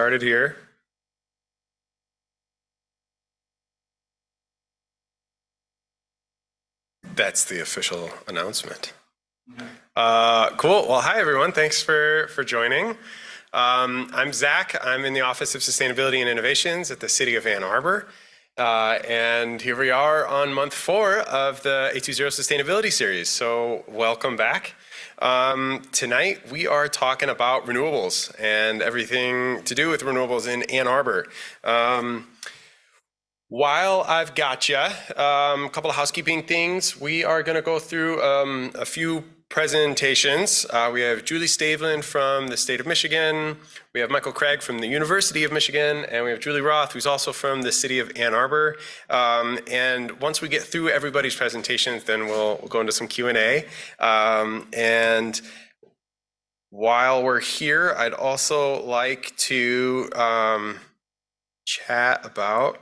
started here. That's the official announcement. Cool. Well, hi everyone. Thanks for joining. I'm Zach. I'm in the Office of Sustainability and Innovations at the City of Ann Arbor. And here we are on month 4 of the A20 Sustainability Series. So welcome back. Tonight we are talking about renewables and everything to do with renewables in Ann Arbor. While I've got you, a couple of housekeeping things. We are going to go through a few presentations. We have Julie Stavelin from the state of Michigan. We have Michael Craig from the University of Michigan, and we have Julie Roth, who's also from the city of Ann Arbor. And once we get through everybody's presentations, then we'll go into some Q&A. And while we're here, I'd also like to chat about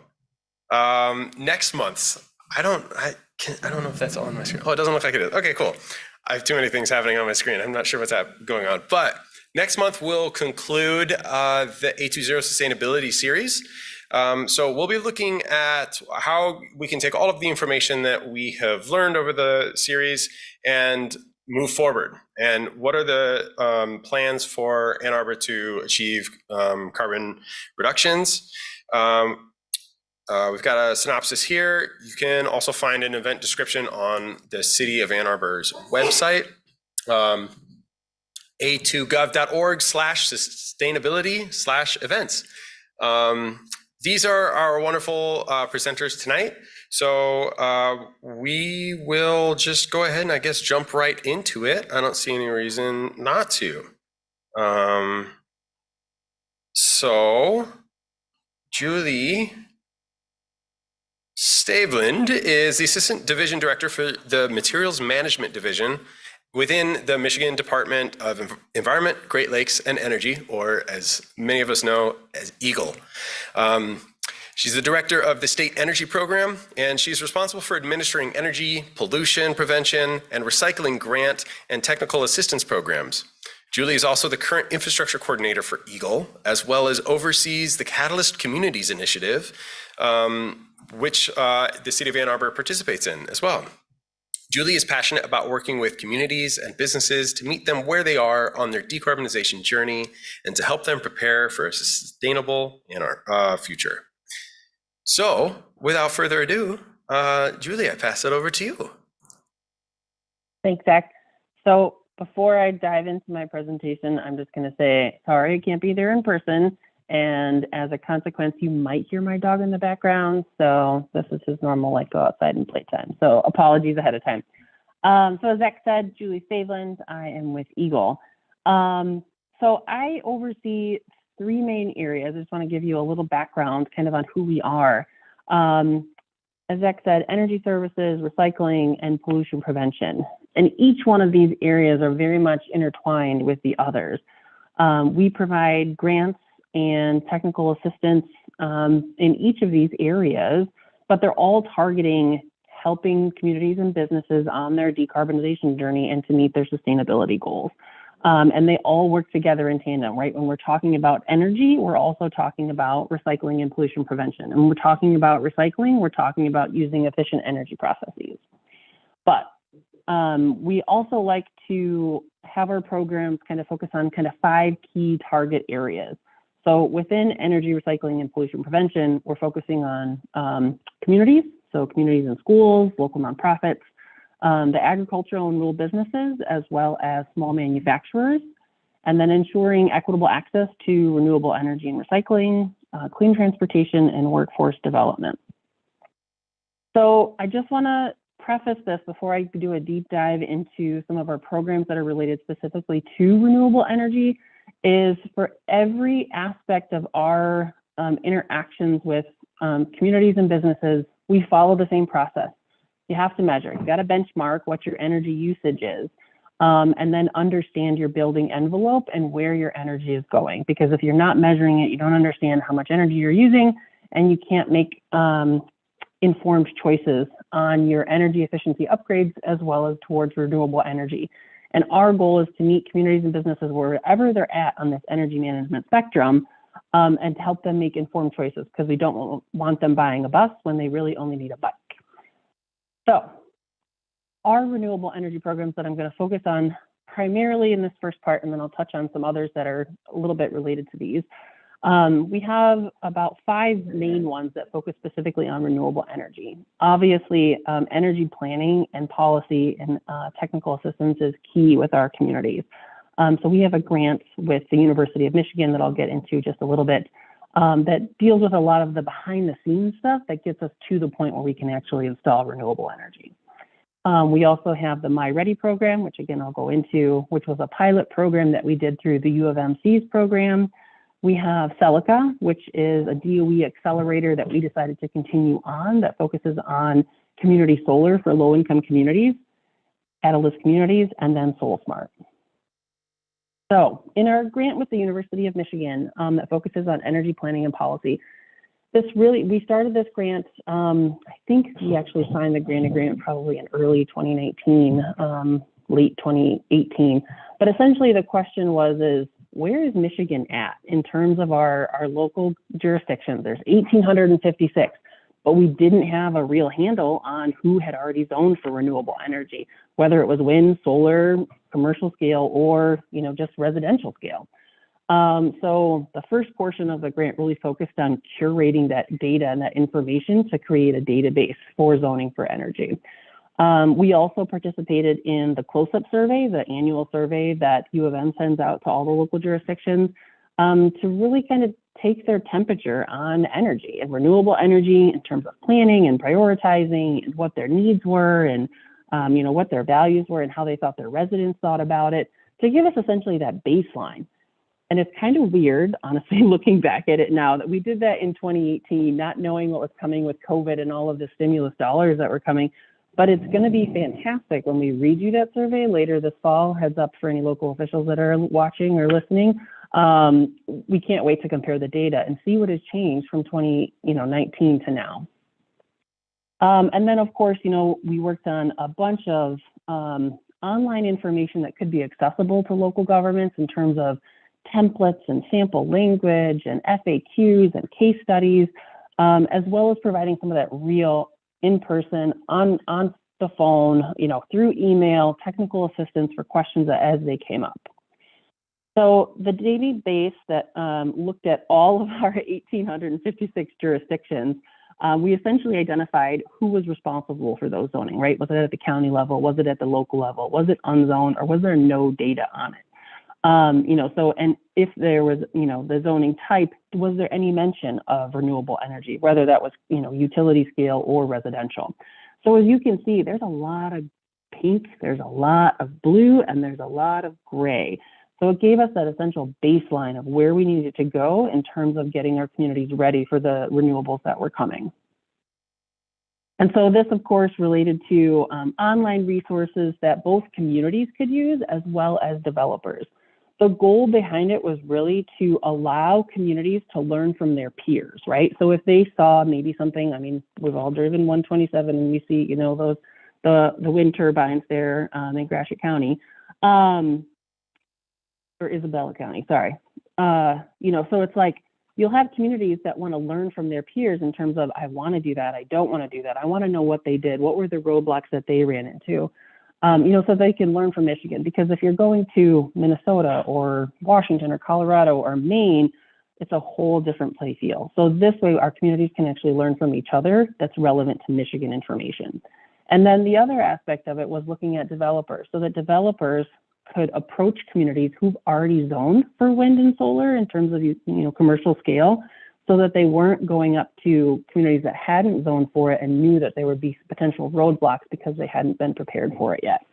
next month. I don't know if that's on my screen. Oh, it doesn't look like it is. Okay, cool. I have too many things happening on my screen. I'm not sure what's going on. But next month we'll conclude the A20 Sustainability Series. So we'll be looking at how we can take all of the information that we have learned over the series and move forward. And what are the plans for Ann Arbor to achieve carbon reductions? We've got a synopsis here. You can also find an event description on the City of Ann Arbor's website, a2gov.org/sustainability/events. These are our wonderful presenters tonight. So we will just go ahead and I guess jump right into it. I don't see any reason not to. So Julie Stavelin is the Assistant Division Director for the Materials Management Division within the Michigan Department of Environment, Great Lakes, and Energy, or as many of us know as EGLE. She's the director of the State Energy Program, and she's responsible for administering energy, pollution prevention, and recycling grant and technical assistance programs. Julie is also the current infrastructure coordinator for EGLE, as well as oversees the Catalyst Communities Initiative, which the City of Ann Arbor participates in as well. Julie is passionate about working with communities and businesses to meet them where they are on their decarbonization journey and to help them prepare for a sustainable future. So, without further ado, Julie, I pass it over to you. Thanks, Zach. So before I dive into my presentation, I'm just going to say, sorry, I can't be there in person. And as a consequence, you might hear my dog in the background. So this is his normal, like, go outside and playtime. So apologies ahead of time. So as Zach said, Julie Stavelin, I am with EGLE. So I oversee 3 main areas. I just want to give you a little background kind of on who we are. As Zach said, energy services, recycling, and pollution prevention. And each one of these areas are very much intertwined with the others. We provide grants and technical assistance in each of these areas, but they're all targeting helping communities and businesses on their decarbonization journey and to meet their sustainability goals. And they all work together in tandem, right? When we're talking about energy, we're also talking about recycling and pollution prevention. And when we're talking about recycling, we're talking about using efficient energy processes. But we also like to have our programs kind of focus on kind of 5 key target areas. So within energy recycling and pollution prevention, we're focusing on communities, so communities and schools, local nonprofits, the agricultural and rural businesses, as well as small manufacturers, and then ensuring equitable access to renewable energy and recycling, clean transportation, and workforce development. So I just want to preface this before I do a deep dive into some of our programs that are related specifically to renewable energy, is for every aspect of our interactions with communities and businesses, we follow the same process. You have to measure. You got to benchmark what your energy usage is, and then understand your building envelope and where your energy is going. Because if you're not measuring it, you don't understand how much energy you're using, and you can't make informed choices on your energy efficiency upgrades as well as towards renewable energy. And our goal is to meet communities and businesses wherever they're at on this energy management spectrum and to help them make informed choices, because we don't want them buying a bus when they really only need a bike. So our renewable energy programs that I'm going to focus on primarily in this first part, and then I'll touch on some others that are a little bit related to these. We have about 5 main ones that focus specifically on renewable energy. Obviously, energy planning and policy and technical assistance is key with our communities. So we have a grant with the University of Michigan that I'll get into just a little bit that deals with a lot of the behind the scenes stuff that gets us to the point where we can actually install renewable energy. We also have the My Ready program, which again I'll go into, which was a pilot program that we did through the U of MC's program. We have Celica, which is a DOE accelerator that we decided to continue on that focuses on community solar for low-income communities, Catalyst communities, and then SolSmart. So in our grant with the University of Michigan that focuses on energy planning and policy, we started this grant, I think we actually signed the grant agreement probably in early 2019, late 2018. But essentially the question is where is Michigan at in terms of our local jurisdictions? There's 1,856, but we didn't have a real handle on who had already zoned for renewable energy, whether it was wind, solar, commercial scale, or just residential scale. So the first portion of the grant really focused on curating that data and that information to create a database for zoning for energy. We also participated in the close-up survey, the annual survey that U of M sends out to all the local jurisdictions to really kind of take their temperature on energy and renewable energy in terms of planning and prioritizing and what their needs were and what their values were and how they thought their residents thought about it, to give us essentially that baseline. And it's kind of weird, honestly, looking back at it now, that we did that in 2018, not knowing what was coming with COVID and all of the stimulus dollars that were coming. But it's going to be fantastic when we redo that survey later this fall. Heads up for any local officials that are watching or listening. We can't wait to compare the data and see what has changed from 2019 to now. And then, of course, we worked on a bunch of online information that could be accessible to local governments in terms of templates and sample language and FAQs and case studies, as well as providing some of that real in-person, on the phone, through email, technical assistance for questions as they came up. So the database that looked at all of our 1,856 jurisdictions, we essentially identified who was responsible for those zoning, right? Was it at the county level? Was it at the local level? Was it unzoned, or was there no data on it? And if there was, the zoning type, was there any mention of renewable energy, whether that was, utility scale or residential? So as you can see, there's a lot of pink, there's a lot of blue, and there's a lot of gray. So it gave us that essential baseline of where we needed to go in terms of getting our communities ready for the renewables that were coming. And so this, of course, related to online resources that both communities could use as well as developers. The goal behind it was really to allow communities to learn from their peers, right? So if they saw maybe something, we've all driven 127 and we see, the wind turbines there in Gratiot County, or Isabella County, sorry. So it's like, you'll have communities that want to learn from their peers in terms of, I want to do that, I don't want to do that, I want to know what they did, what were the roadblocks that they ran into. So they can learn from Michigan, because if you're going to Minnesota or Washington or Colorado or Maine, it's a whole different play field. So this way our communities can actually learn from each other that's relevant to Michigan information. And then the other aspect of it was looking at developers, so that developers could approach communities who've already zoned for wind and solar in terms of commercial scale, so that they weren't going up to communities that hadn't zoned for it and knew that there would be potential roadblocks because they hadn't been prepared for it yet.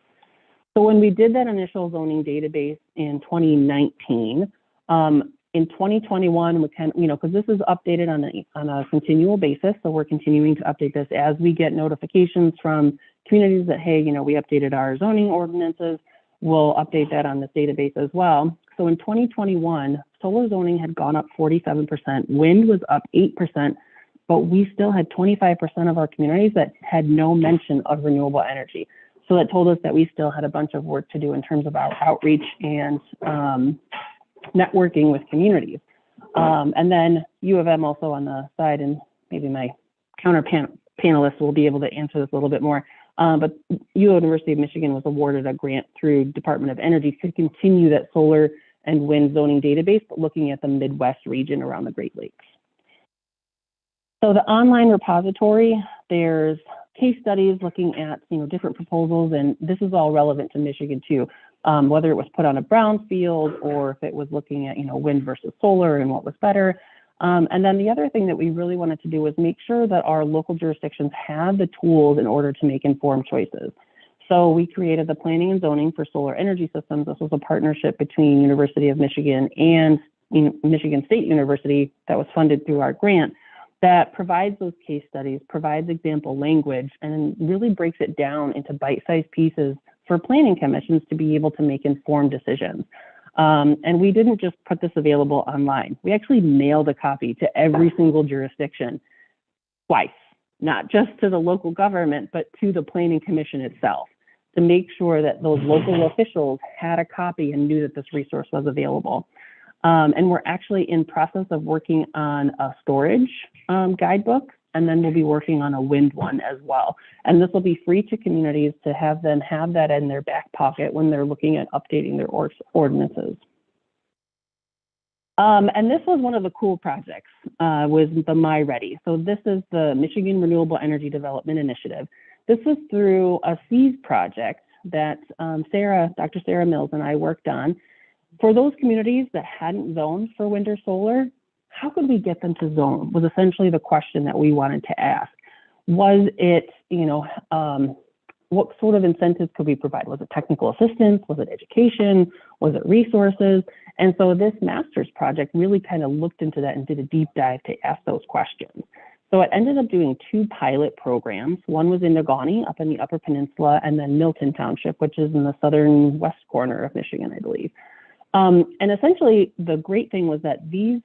So when we did that initial zoning database in 2019, in 2021, we can, because this is updated on a continual basis, so we're continuing to update this as we get notifications from communities that, hey, we updated our zoning ordinances, we'll update that on this database as well. So in 2021, solar zoning had gone up 47%, wind was up 8%, but we still had 25% of our communities that had no mention of renewable energy. So that told us that we still had a bunch of work to do in terms of our outreach and networking with communities. And then U of M also on the side, and maybe my panelists will be able to answer this a little bit more. But University of Michigan was awarded a grant through Department of Energy to continue that solar and wind zoning database, but looking at the Midwest region around the Great Lakes. So the online repository, there's case studies looking at different proposals, and this is all relevant to Michigan too. Whether it was put on a brownfield or if it was looking at wind versus solar and what was better. And then the other thing that we really wanted to do was make sure that our local jurisdictions had the tools in order to make informed choices. So we created the Planning and Zoning for Solar Energy Systems. This was a partnership between University of Michigan and Michigan State University that was funded through our grant that provides those case studies, provides example language, and really breaks it down into bite-sized pieces for planning commissions to be able to make informed decisions. And we didn't just put this available online. We actually mailed a copy to every single jurisdiction twice, not just to the local government, but to the Planning Commission itself, to make sure that those local officials had a copy and knew that this resource was available. And we're actually in process of working on a storage guidebook, and then we'll be working on a wind one as well. And this will be free to communities to have them have that in their back pocket when they're looking at updating their ordinances. And this was one of the cool projects, was the MyReady. So this is the Michigan Renewable Energy Development Initiative. This was through a SEES project that Dr. Sarah Mills and I worked on. For those communities that hadn't zoned for wind or solar, how could we get them to zone was essentially the question that we wanted to ask. Was it, what sort of incentives could we provide? Was it technical assistance? Was it education? Was it resources? And so this master's project really kind of looked into that and did a deep dive to ask those questions. So it ended up doing 2 pilot programs. One was in Negaunee up in the Upper Peninsula, and then Milton Township, which is in the southern west corner of Michigan, I believe. And essentially, the great thing was that these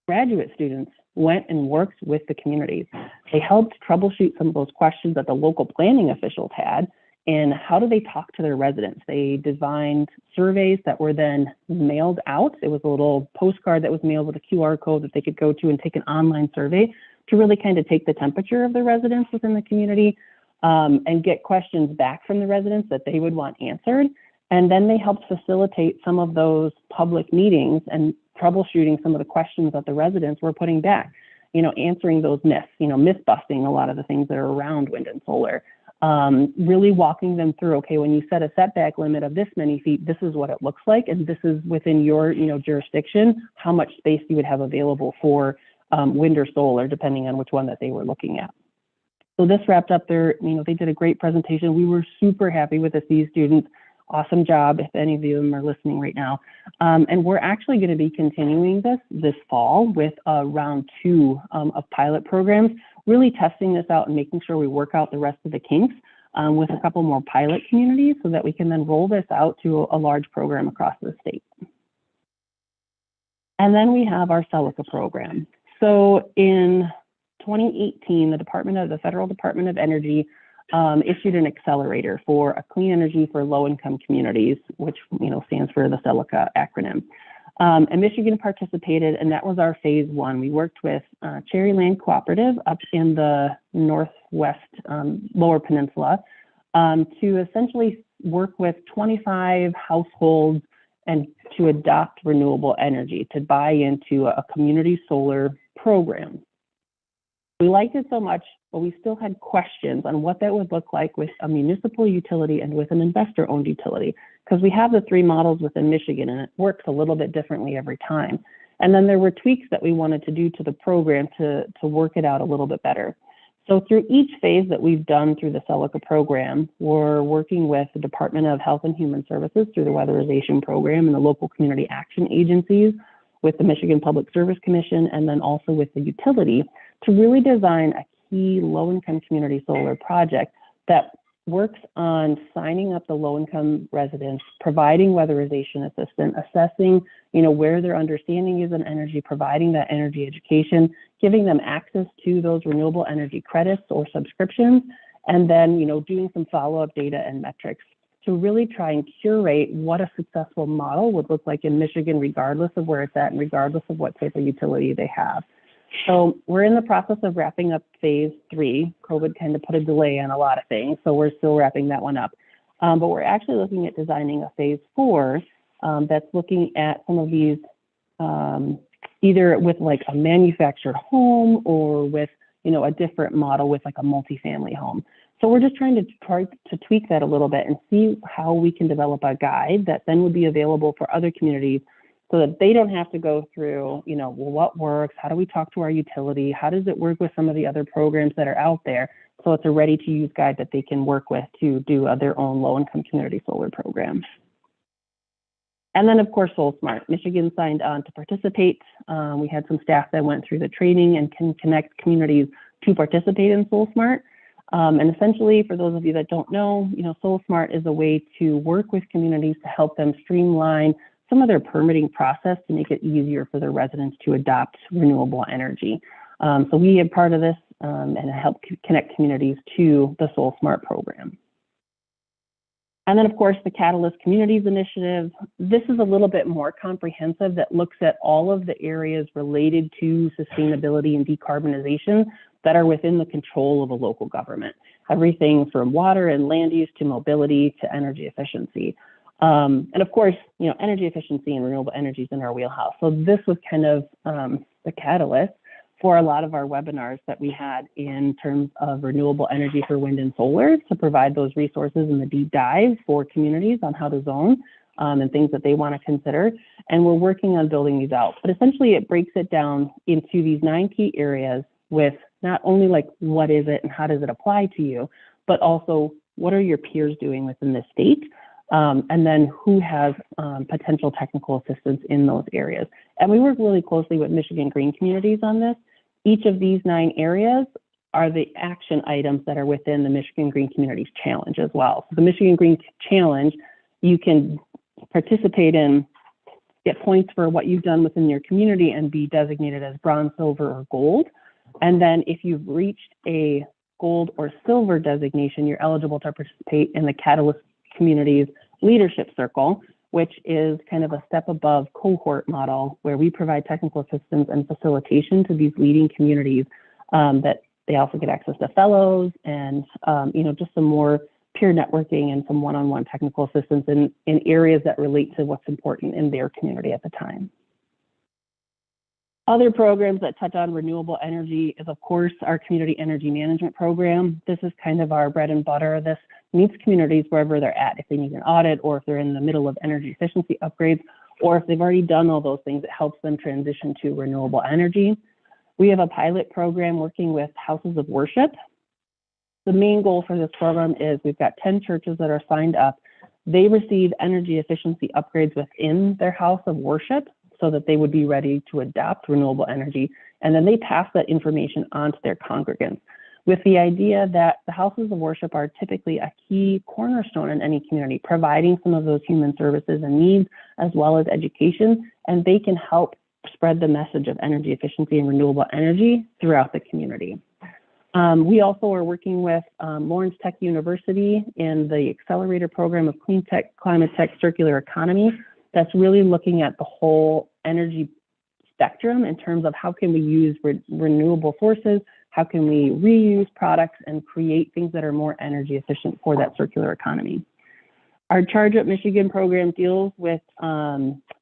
graduate students went and worked with the communities. They helped troubleshoot some of those questions that the local planning officials had, and how do they talk to their residents? They designed surveys that were then mailed out. It was a little postcard that was mailed with a QR code that they could go to and take an online survey to really kind of take the temperature of the residents within the community, and get questions back from the residents that they would want answered. And then they helped facilitate some of those public meetings and troubleshooting some of the questions that the residents were putting back, answering those myths, myth busting a lot of the things that are around wind and solar, really walking them through, okay, when you set a setback limit of this many feet, this is what it looks like. And this is within your, jurisdiction, how much space you would have available for wind or solar, depending on which one that they were looking at. So this wrapped up their, they did a great presentation. We were super happy with these students. Awesome job, if any of them are listening right now. And we're actually going to be continuing this fall with round 2 of pilot programs, really testing this out and making sure we work out the rest of the kinks with a couple more pilot communities so that we can then roll this out to a large program across the state. And then we have our Celica program. So in 2018, the Federal Department of Energy issued an accelerator for a clean energy for low-income communities, which stands for the Celica acronym. And Michigan participated, and that was our phase 1. We worked with Cherryland Cooperative up in the northwest Lower Peninsula to essentially work with 25 households and to adopt renewable energy, to buy into a community solar program. We liked it so much, but we still had questions on what that would look like with a municipal utility and with an investor-owned utility, because we have the 3 models within Michigan, and it works a little bit differently every time. And then there were tweaks that we wanted to do to the program to work it out a little bit better. So through each phase that we've done through the Celica program, we're working with the Department of Health and Human Services through the weatherization program and the local community action agencies, with the Michigan Public Service Commission, and then also with the utility to really design a key low-income community solar project that works on signing up the low-income residents, providing weatherization assistance, assessing, where their understanding is in energy, providing that energy education, giving them access to those renewable energy credits or subscriptions, and then, doing some follow-up data and metrics to really try and curate what a successful model would look like in Michigan, regardless of where it's at and regardless of what type of utility they have. So we're in the process of wrapping up phase 3. COVID kind of put a delay on a lot of things, so we're still wrapping that one up. But we're actually looking at designing a phase 4 that's looking at some of these either with like a manufactured home or with, you know, a different model with like a multifamily home. So we're just trying to tweak that a little bit and see how we can develop a guide that then would be available for other communities so that they don't have to go through, you know, well, what works? How do we talk to our utility? How does it work with some of the other programs that are out there? So it's a ready-to-use guide that they can work with to do their own low-income community solar programs. And then, of course, SolSmart. Michigan signed on to participate. We had some staff that went through the training and can connect communities to participate in SolSmart. And essentially, for those of you that don't know, you know, SolSmart is a way to work with communities to help them streamline some of their permitting process to make it easier for their residents to adopt renewable energy. So we are part of this and help connect communities to the SolSmart program. And then, of course, the Catalyst Communities Initiative. This is a little bit more comprehensive that looks at all of the areas related to sustainability and decarbonization that are within the control of a local government. Everything from water and land use to mobility to energy efficiency. And of course, you know, energy efficiency and renewable energy is in our wheelhouse. So this was kind of the catalyst for a lot of our webinars that we had in terms of renewable energy for wind and solar to provide those resources in the deep dive for communities on how to zone and things that they want to consider. And we're working on building these out. But essentially, it breaks it down into these 9 key areas with not only like what is it and how does it apply to you, but also what are your peers doing within the state? And then who has potential technical assistance in those areas. And we work really closely with Michigan Green Communities on this. Each of these 9 areas are the action items that are within the Michigan Green Communities Challenge as well. So the Michigan Green Challenge, you can participate in, get points for what you've done within your community and be designated as bronze, silver, or gold. And then if you've reached a gold or silver designation, you're eligible to participate in the Catalyst Communities Leadership Circle, which is kind of a step above cohort model where we provide technical assistance and facilitation to these leading communities that they also get access to fellows and, you know, just some more peer networking and some one-on-one technical assistance in areas that relate to what's important in their community at the time. Other programs that touch on renewable energy is, of course, our community energy management program. This is kind of our bread and butter. This meets communities wherever they're at. If they need an audit or if they're in the middle of energy efficiency upgrades, or if they've already done all those things, it helps them transition to renewable energy. We have a pilot program working with houses of worship. The main goal for this program is we've got 10 churches that are signed up. They receive energy efficiency upgrades within their house of worship so that they would be ready to adopt renewable energy. And then they pass that information on to their congregants with the idea that the houses of worship are typically a key cornerstone in any community, providing some of those human services and needs as well as education, and they can help spread the message of energy efficiency and renewable energy throughout the community. We also are working with Lawrence Tech University in the accelerator program of Clean Tech, Climate Tech, Circular Economy. That's really looking at the whole energy spectrum in terms of how can we use renewable sources, how can we reuse products and create things that are more energy efficient for that circular economy. Our Charge Up Michigan program deals with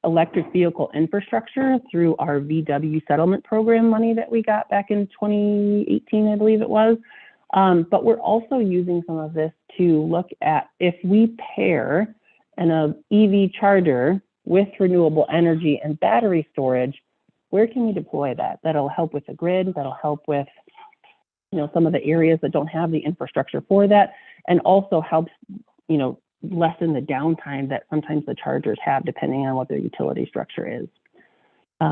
electric vehicle infrastructure through our VW settlement program money that we got back in 2018, I believe it was. But we're also using some of this to look at if we pair an EV charger with renewable energy and battery storage, where can we deploy that? That'll help with the grid, that'll help with, you know, some of the areas that don't have the infrastructure for that, and also helps, you know, lessen the downtime that sometimes the chargers have depending on what their utility structure is.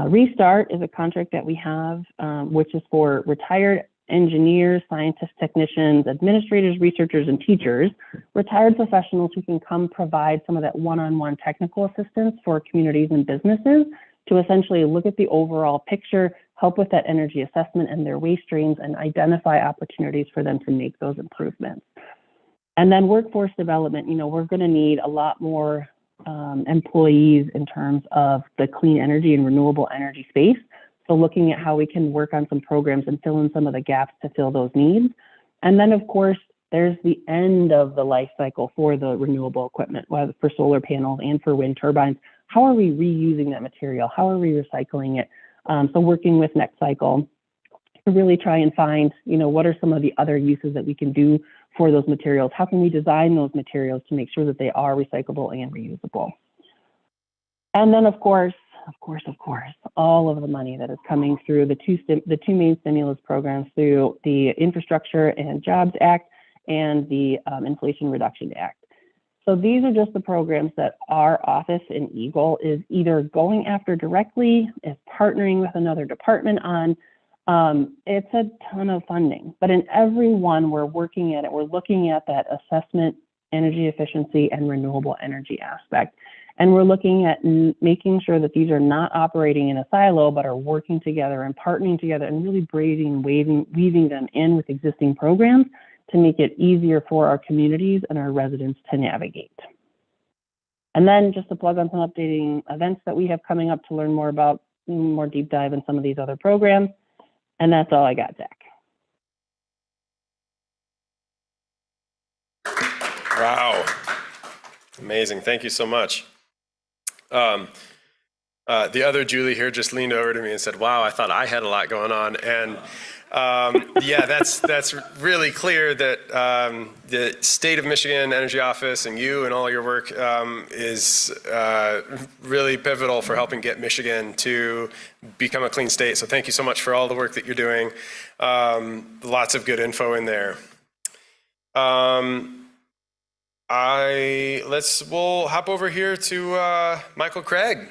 Restart is a contract that we have, which is for retired engineers, scientists, technicians, administrators, researchers, and teachers, retired professionals who can come provide some of that one-on-one technical assistance for communities and businesses to essentially look at the overall picture, help with that energy assessment and their waste streams, and identify opportunities for them to make those improvements. And then workforce development, we're going to need a lot more employees in terms of the clean energy and renewable energy space. So looking at how we can work on some programs and fill in some of the gaps to fill those needs. And then, of course, there's the end of the life cycle for the renewable equipment, whether for solar panels and for wind turbines. How are we reusing that material? How are we recycling it? So working with Next Cycle to really try and find, what are some of the other uses that we can do for those materials? How can we design those materials to make sure that they are recyclable and reusable? And then, of course, all of the money that is coming through the two main stimulus programs through the Infrastructure and Jobs Act and the Inflation Reduction Act. So these are just the programs that our office in Eagle is either going after directly, is partnering with another department on. It's a ton of funding, but in every one we're working at it, we're looking at that assessment, energy efficiency, and renewable energy aspect. And we're looking at making sure that these are not operating in a silo, but are working together and partnering together and really weaving them in with existing programs to make it easier for our communities and our residents to navigate. And then just to plug on some updating events that we have coming up to learn more about, more deep dive in some of these other programs. And that's all I got, Zach. Wow. Amazing. Thank you so much. The other Julie here just leaned over to me and said, wow, I thought I had a lot going on. And yeah, that's really clear that the State of Michigan Energy Office and you and all your work is really pivotal for helping get Michigan to become a clean state. So thank you so much for all the work that you're doing. Lots of good info in there. We'll hop over here to Michael Craig.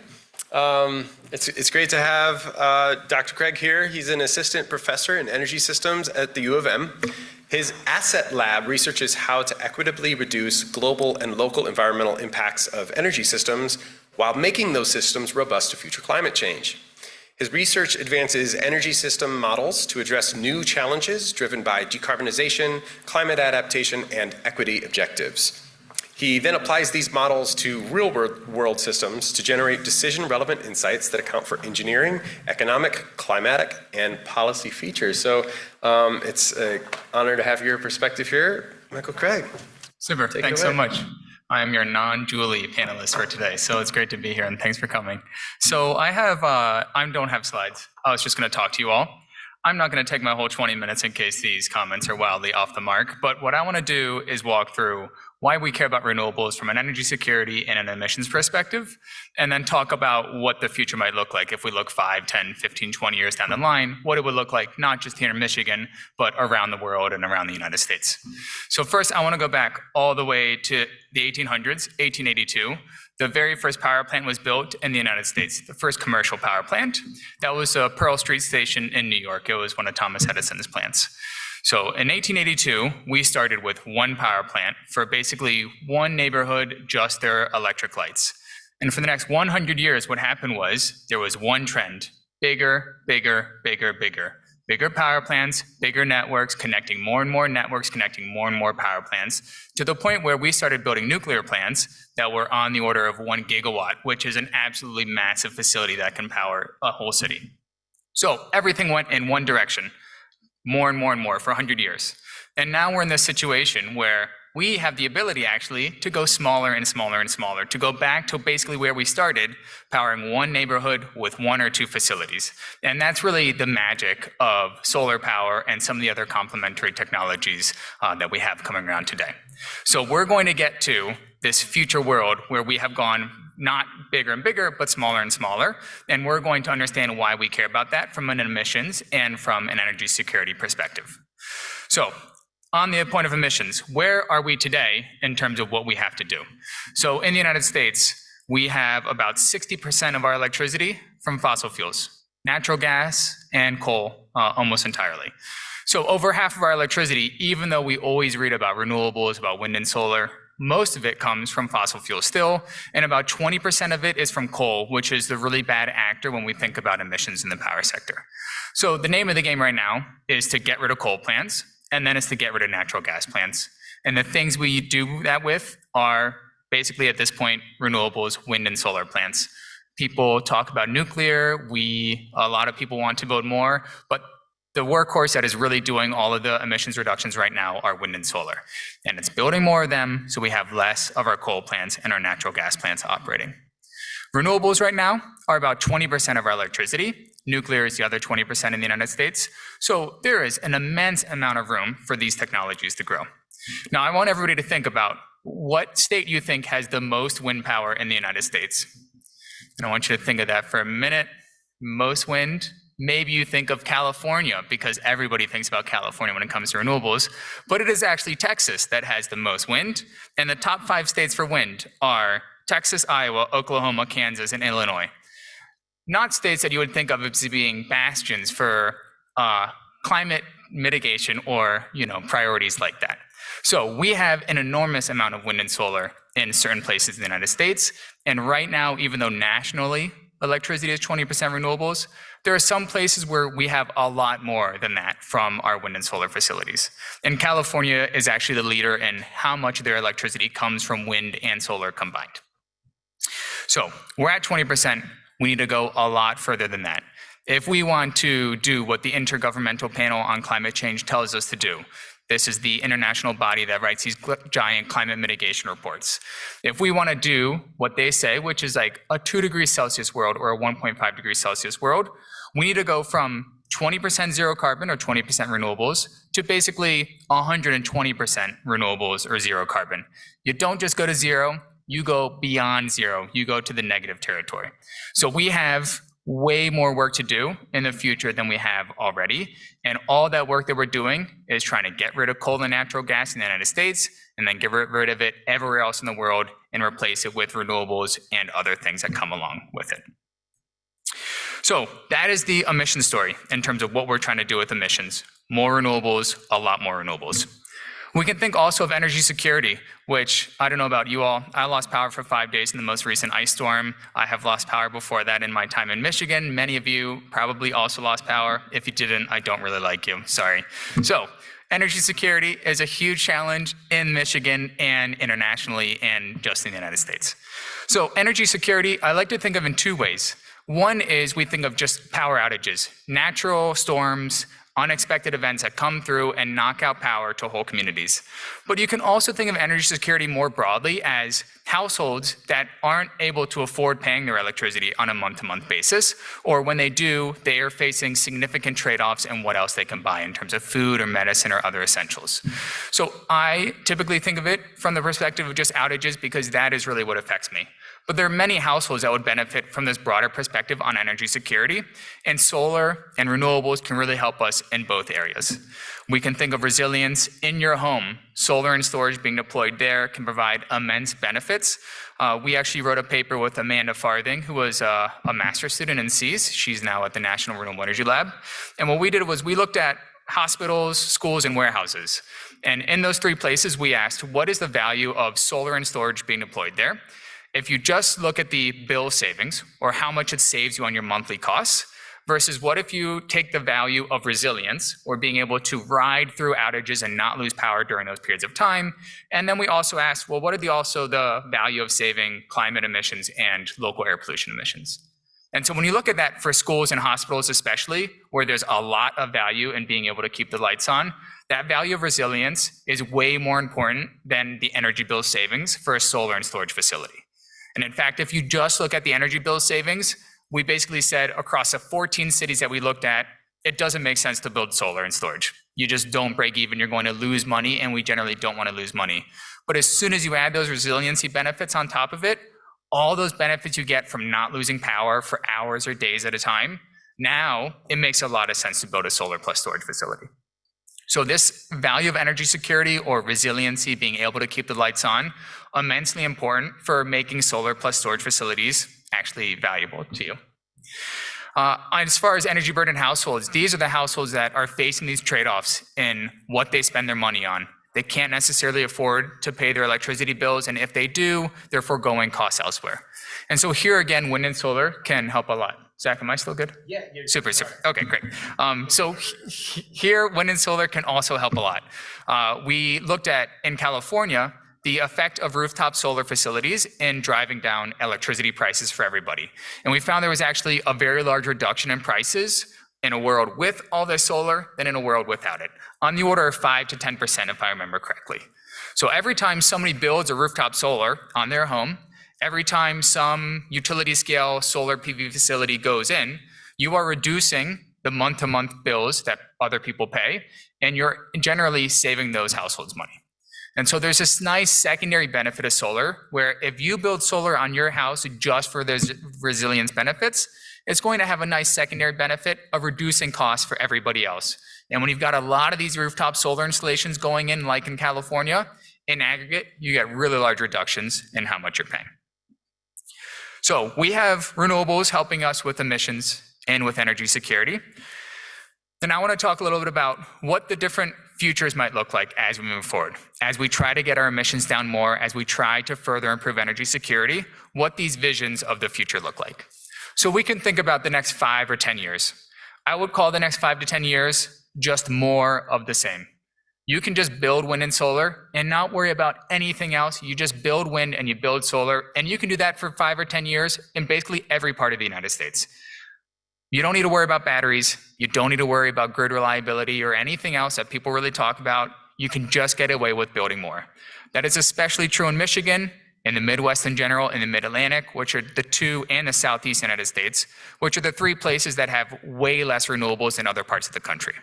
It's great to have Dr. Craig here. He's an assistant professor in energy systems at the U of M. His asset lab researches how to equitably reduce global and local environmental impacts of energy systems while making those systems robust to future climate change. His research advances energy system models to address new challenges driven by decarbonization, climate adaptation, and equity objectives. He then applies these models to real-world systems to generate decision-relevant insights that account for engineering, economic, climatic, and policy features. So it's an honor to have your perspective here, Michael Craig. Super, thanks so much. I am your non-Julie panelist for today, so it's great to be here, and thanks for coming. So I don't have slides. I was just going to talk to you all. I'm not going to take my whole 20 minutes in case these comments are wildly off the mark, but what I want to do is walk through why we care about renewables from an energy security and an emissions perspective, and then talk about what the future might look like if we look 5, 10, 15, 20 years down the line, what it would look like not just here in Michigan, but around the world and around the United States. So first, I want to go back all the way to the 1800s, 1882. The very first power plant was built in the United States, the first commercial power plant. That was a Pearl Street Station in New York. It was one of Thomas Edison's plants. So in 1882, we started with one power plant for basically one neighborhood, just their electric lights. And for the next 100 years, what happened was there was one trend: bigger, bigger, bigger, bigger. Bigger power plants, bigger networks, connecting more and more networks, connecting more and more power plants, to the point where we started building nuclear plants that were on the order of 1 gigawatt, which is an absolutely massive facility that can power a whole city. So everything went in one direction, more and more and more for 100 years. And now we're in this situation where we have the ability actually to go smaller and smaller and smaller, to go back to basically where we started, powering one neighborhood with 1 or 2 facilities. And that's really the magic of solar power and some of the other complementary technologies that we have coming around today. So we're going to get to this future world where we have gone not bigger and bigger, but smaller and smaller. And we're going to understand why we care about that from an emissions and from an energy security perspective. So on the point of emissions, where are we today in terms of what we have to do? So in the United States, we have about 60% of our electricity from fossil fuels, natural gas and coal almost entirely. So over half of our electricity, even though we always read about renewables, about wind and solar, most of it comes from fossil fuels still, and about 20% of it is from coal, which is the really bad actor when we think about emissions in the power sector. So the name of the game right now is to get rid of coal plants, and then it's to get rid of natural gas plants. And the things we do that with are basically at this point, renewables, wind and solar plants. People talk about nuclear. A lot of people want to build more, but the workhorse that is really doing all of the emissions reductions right now are wind and solar. And it's building more of them, so we have less of our coal plants and our natural gas plants operating. Renewables right now are about 20% of our electricity. Nuclear is the other 20% in the United States. So there is an immense amount of room for these technologies to grow. Now, I want everybody to think about what state you think has the most wind power in the United States. And I want you to think of that for a minute. Most wind. Maybe you think of California because everybody thinks about California when it comes to renewables, but it is actually Texas that has the most wind. And the top 5 states for wind are Texas, Iowa, Oklahoma, Kansas, and Illinois. Not states that you would think of as being bastions for climate mitigation or priorities like that. So we have an enormous amount of wind and solar in certain places in the United States. And right now, even though nationally electricity is 20% renewables, there are some places where we have a lot more than that from our wind and solar facilities. And California is actually the leader in how much of their electricity comes from wind and solar combined. So we're at 20%. We need to go a lot further than that. If we want to do what the Intergovernmental Panel on Climate Change tells us to do, this is the international body that writes these giant climate mitigation reports. If we want to do what they say, which is like a 2 degrees Celsius world or a 1.5 degrees Celsius world, we need to go from 20% zero carbon or 20% renewables to basically 120% renewables or zero carbon. You don't just go to zero, you go beyond zero, you go to the negative territory. So we have way more work to do in the future than we have already. And all that work that we're doing is trying to get rid of coal and natural gas in the United States and then get rid of it everywhere else in the world and replace it with renewables and other things that come along with it. So that is the emission story in terms of what we're trying to do with emissions. More renewables, a lot more renewables. We can think also of energy security, which I don't know about you all. I lost power for 5 days in the most recent ice storm. I have lost power before that in my time in Michigan. Many of you probably also lost power. If you didn't, I don't really like you. Sorry. So energy security is a huge challenge in Michigan and internationally and just in the United States. So energy security, I like to think of in 2 ways. One is we think of just power outages, natural storms, unexpected events that come through and knock out power to whole communities. But you can also think of energy security more broadly as households that aren't able to afford paying their electricity on a month-to-month basis, or when they do, they are facing significant trade-offs in what else they can buy in terms of food or medicine or other essentials. So I typically think of it from the perspective of just outages because that is really what affects me. But there are many households that would benefit from this broader perspective on energy security, and solar and renewables can really help us in both areas. We can think of resilience in your home. Solar and storage being deployed there can provide immense benefits. We actually wrote a paper with Amanda Farthing, who was a master's student in SEAS. She's now at the National Renewable Energy Lab. And what we did was we looked at hospitals, schools, and warehouses. And in those 3 places, we asked, what is the value of solar and storage being deployed there? If you just look at the bill savings or how much it saves you on your monthly costs versus what if you take the value of resilience or being able to ride through outages and not lose power during those periods of time. And then we also asked, well, what are also the value of saving climate emissions and local air pollution emissions? And so when you look at that for schools and hospitals especially, where there's a lot of value in being able to keep the lights on, that value of resilience is way more important than the energy bill savings for a solar and storage facility. And in fact, if you just look at the energy bill savings, we basically said across the 14 cities that we looked at, it doesn't make sense to build solar and storage. You just don't break even, you're going to lose money, and we generally don't want to lose money. But as soon as you add those resiliency benefits on top of it, all those benefits you get from not losing power for hours or days at a time, now it makes a lot of sense to build a solar plus storage facility. So this value of energy security or resiliency, being able to keep the lights on, immensely important for making solar plus storage facilities actually valuable to you. As far as energy burden households, these are the households that are facing these trade-offs in what they spend their money on. They can't necessarily afford to pay their electricity bills, and if they do, they're foregoing costs elsewhere. And so here again, wind and solar can help a lot. Zach, am I still good? Yeah. Super. Okay, great. So here, wind and solar can also help a lot. We looked at, in California, the effect of rooftop solar facilities in driving down electricity prices for everybody. And we found there was actually a very large reduction in prices in a world with all this solar than in a world without it, on the order of 5 to 10%, if I remember correctly. So every time somebody builds a rooftop solar on their home, every time some utility scale solar PV facility goes in, you are reducing the month-to-month bills that other people pay, and you're generally saving those households money. And so there's this nice secondary benefit of solar, where if you build solar on your house just for those resilience benefits, it's going to have a nice secondary benefit of reducing costs for everybody else. And when you've got a lot of these rooftop solar installations going in, like in California, in aggregate, you get really large reductions in how much you're paying. So we have renewables helping us with emissions and with energy security. And I want to talk a little bit about what the different futures might look like as we move forward, as we try to get our emissions down more, as we try to further improve energy security, what these visions of the future look like. So we can think about the next 5 or 10 years. I would call the next 5 to 10 years just more of the same. You can just build wind and solar and not worry about anything else. You just build wind and you build solar, and you can do that for 5 or 10 years in basically every part of the United States. You don't need to worry about batteries. You don't need to worry about grid reliability or anything else that people really talk about. You can just get away with building more. That is especially true in Michigan, in the Midwest in general, in the Mid-Atlantic, which are the 2, and the Southeast United States, which are the 3 places that have way less renewables than other parts of the country.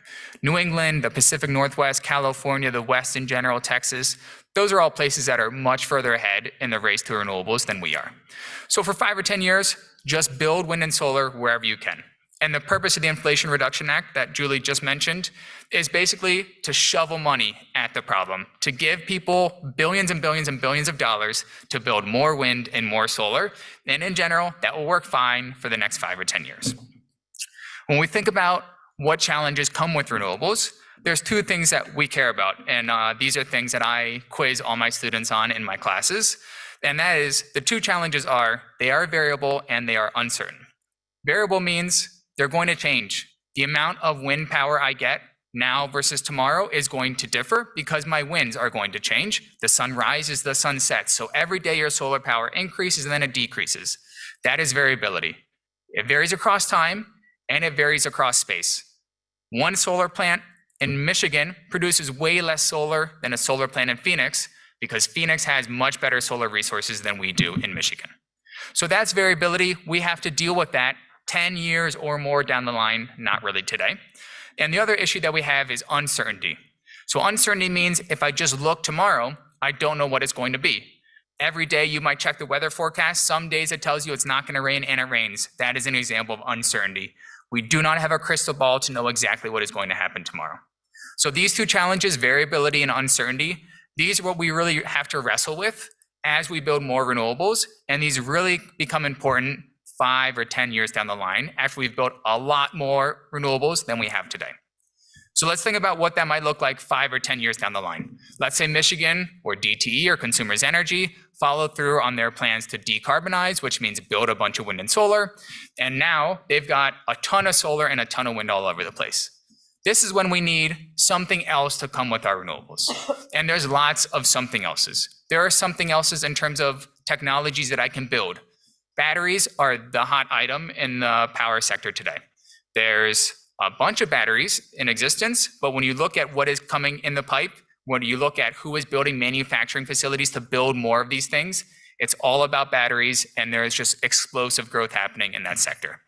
New England, the Pacific Northwest, California, the West in general, Texas, those are all places that are much further ahead in the race to renewables than we are. So for 5 or 10 years, just build wind and solar wherever you can. And the purpose of the Inflation Reduction Act that Julie just mentioned is basically to shovel money at the problem, to give people billions and billions and billions of dollars to build more wind and more solar. And in general, that will work fine for the next 5 or 10 years. When we think about what challenges come with renewables, there's 2 things that we care about. And these are things that I quiz all my students on in my classes. And that is, the 2 challenges are, they are variable and they are uncertain. Variable means they're going to change. The amount of wind power I get now versus tomorrow is going to differ because my winds are going to change. The sun rises, the sun sets. So every day your solar power increases and then it decreases. That is variability. It varies across time and it varies across space. One solar plant in Michigan produces way less solar than a solar plant in Phoenix because Phoenix has much better solar resources than we do in Michigan. So that's variability. We have to deal with that 10 years or more down the line, not really today. And the other issue that we have is uncertainty. So uncertainty means if I just look tomorrow, I don't know what it's going to be. Every day you might check the weather forecast. Some days it tells you it's not going to rain and it rains. That is an example of uncertainty. We do not have a crystal ball to know exactly what is going to happen tomorrow. So these 2 challenges, variability and uncertainty, these are what we really have to wrestle with as we build more renewables. And these really become important 5 or 10 years down the line after we've built a lot more renewables than we have today. So let's think about what that might look like 5 or 10 years down the line. Let's say Michigan, or DTE, or Consumers Energy, follow through on their plans to decarbonize, which means build a bunch of wind and solar. And now they've got a ton of solar and a ton of wind all over the place. This is when we need something else to come with our renewables. And there's lots of something else's. There are something else's in terms of technologies that I can build. Batteries are the hot item in the power sector today. There's a bunch of batteries in existence, but when you look at what is coming in the pipe, when you look at who is building manufacturing facilities to build more of these things, it's all about batteries, and there is just explosive growth happening in that sector.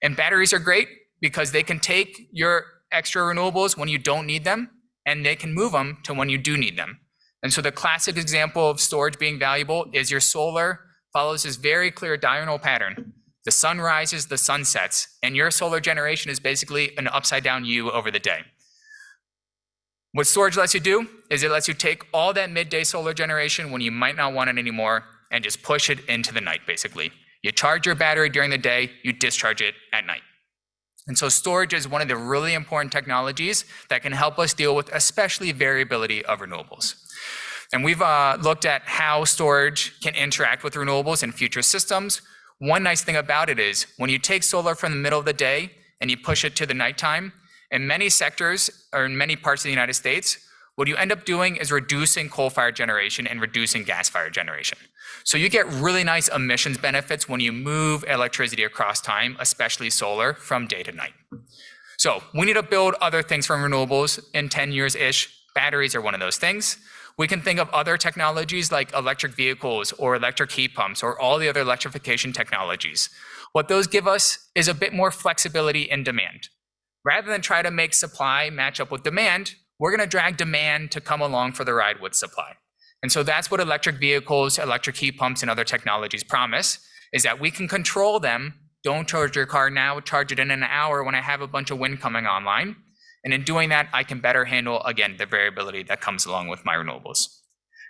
And batteries are great because they can take your extra renewables when you don't need them, and they can move them to when you do need them. And so the classic example of storage being valuable is your solar follows this very clear diurnal pattern. The sun rises, the sun sets, and your solar generation is basically an upside down U over the day. What storage lets you do is it lets you take all that midday solar generation when you might not want it anymore and just push it into the night, basically. You charge your battery during the day, you discharge it at night. And so storage is one of the really important technologies that can help us deal with especially variability of renewables. And we've looked at how storage can interact with renewables in future systems. One nice thing about it is when you take solar from the middle of the day and you push it to the nighttime, in many sectors or in many parts of the United States, what you end up doing is reducing coal-fired generation and reducing gas-fired generation. So you get really nice emissions benefits when you move electricity across time, especially solar, from day to night. So we need to build other things from renewables in 10 years-ish. Batteries are one of those things. We can think of other technologies like electric vehicles or electric heat pumps or all the other electrification technologies. What those give us is a bit more flexibility in demand. Rather than try to make supply match up with demand, we're going to drag demand to come along for the ride with supply. And so that's what electric vehicles, electric heat pumps, and other technologies promise, is that we can control them. Don't charge your car now, charge it in an hour when I have a bunch of wind coming online. And in doing that, I can better handle, again, the variability that comes along with my renewables.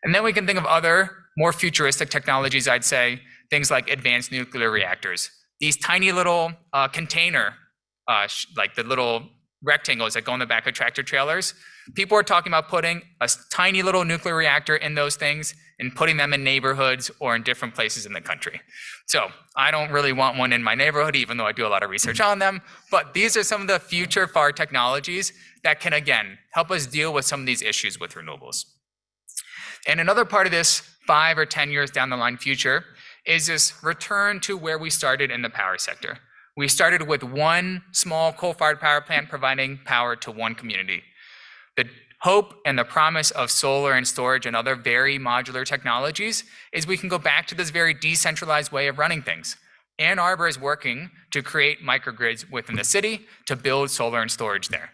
And then we can think of other more futuristic technologies, I'd say, things like advanced nuclear reactors. These tiny little container, like the little rectangles that go in the back of tractor trailers. People are talking about putting a tiny little nuclear reactor in those things and putting them in neighborhoods or in different places in the country. So I don't really want one in my neighborhood, even though I do a lot of research on them. But these are some of the future far technologies that can, again, help us deal with some of these issues with renewables. And another part of this 5 or 10 years down the line future is this return to where we started in the power sector. We started with one small coal-fired power plant providing power to one community. The hope and the promise of solar and storage and other very modular technologies is we can go back to this very decentralized way of running things. Ann Arbor is working to create microgrids within the city to build solar and storage there.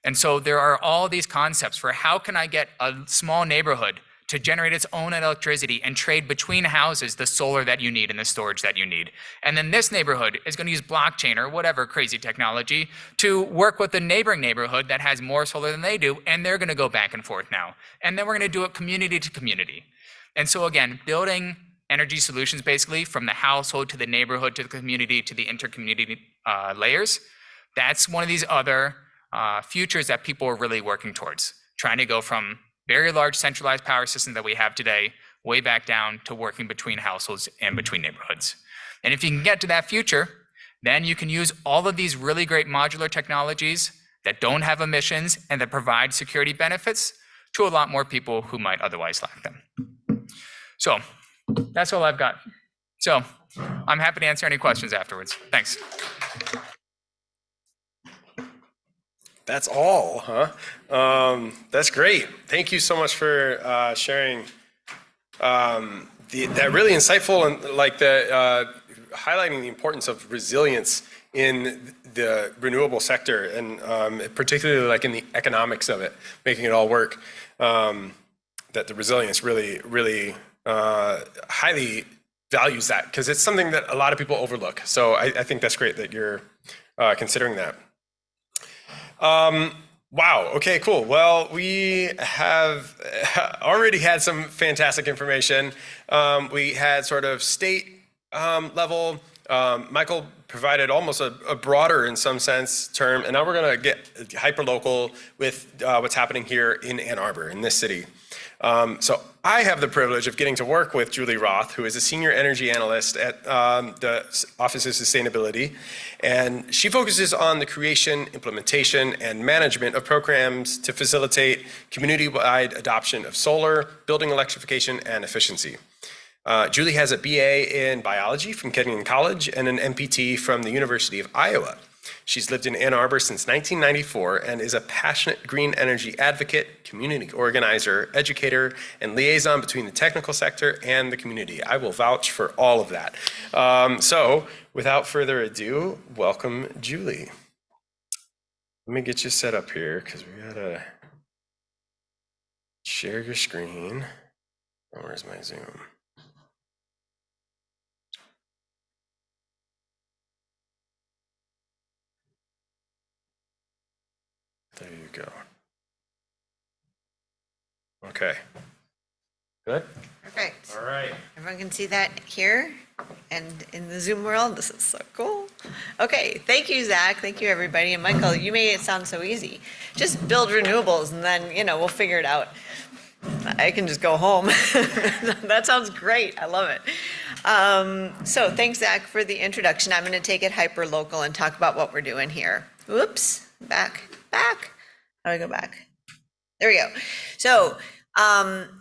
And so there are all these concepts for how can I get a small neighborhood to generate its own electricity and trade between houses the solar that you need and the storage that you need. And then this neighborhood is going to use blockchain or whatever crazy technology to work with the neighboring neighborhood that has more solar than they do, and they're going to go back and forth now. And then we're going to do it community to community. And so again, building energy solutions basically from the household to the neighborhood to the community to the intercommunity layers, that's one of these other futures that people are really working towards, trying to go from very large centralized power systems that we have today, way back down to working between households and between neighborhoods. And if you can get to that future, then you can use all of these really great modular technologies that don't have emissions and that provide security benefits to a lot more people who might otherwise lack them. So that's all I've got. So I'm happy to answer any questions afterwards. Thanks. That's all, huh? That's great. Thank you so much for sharing that really insightful and like the highlighting the importance of resilience in the renewable sector and particularly like in the economics of it, making it all work. That the resilience really highly values that because it's something that a lot of people overlook. So I think that's great that you're considering that. Wow. Okay, cool. Well, we have already had some fantastic information. We had sort of state level. Michael provided almost a broader, in some sense, term, and now we're going to get hyper local with what's happening here in Ann Arbor, in this city. So I have the privilege of getting to work with Julie Roth, who is a senior energy analyst at the Office of Sustainability. And she focuses on the creation, implementation, and management of programs to facilitate community-wide adoption of solar, building electrification, and efficiency. Julie has a BA in biology from Kenyon College and an MPT from the University of Iowa. She's lived in Ann Arbor since 1994 and is a passionate green energy advocate, community organizer, educator, and liaison between the technical sector and the community. I will vouch for all of that. So without further ado, welcome Julie. Let me get you set up here because we gotta share your screen. Oh, where's my Zoom? There you go. Okay. Good? Perfect. All right. Everyone can see that here? And in the Zoom world, this is so cool. Okay, thank you, Zach. Thank you, everybody. And Michael, you made it sound so easy. Just build renewables and then, we'll figure it out. I can just go home. That sounds great. I love it. So thanks, Zach, for the introduction. I'm going to take it hyper local and talk about what we're doing here. Whoops, back. How do I go back? There we go. So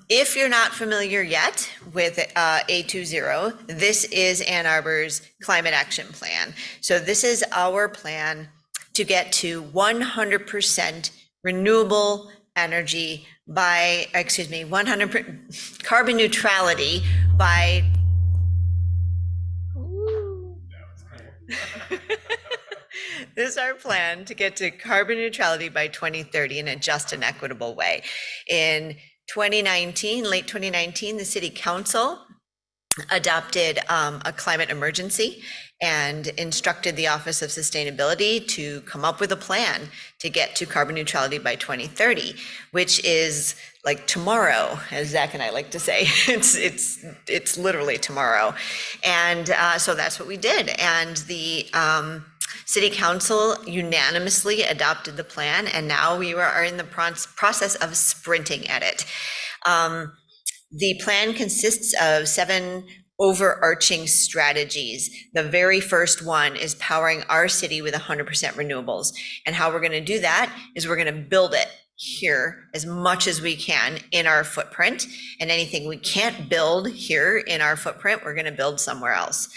if you're not familiar yet with A20, this is Ann Arbor's climate action plan. So this is our plan to get to 100% renewable energy by, 100% carbon neutrality by, this is our plan to get to carbon neutrality by 2030 in a just and equitable way. In 2019, late 2019, the City Council adopted a climate emergency and instructed the Office of Sustainability to come up with a plan to get to carbon neutrality by 2030, which is like tomorrow, as Zach and I like to say. It's literally tomorrow. And so that's what we did. And the City Council unanimously adopted the plan, and now we are in the process of sprinting at it. The plan consists of 7 overarching strategies. The very first one is powering our city with 100% renewables. And how we're going to do that is we're going to build it here as much as we can in our footprint. And anything we can't build here in our footprint, we're going to build somewhere else.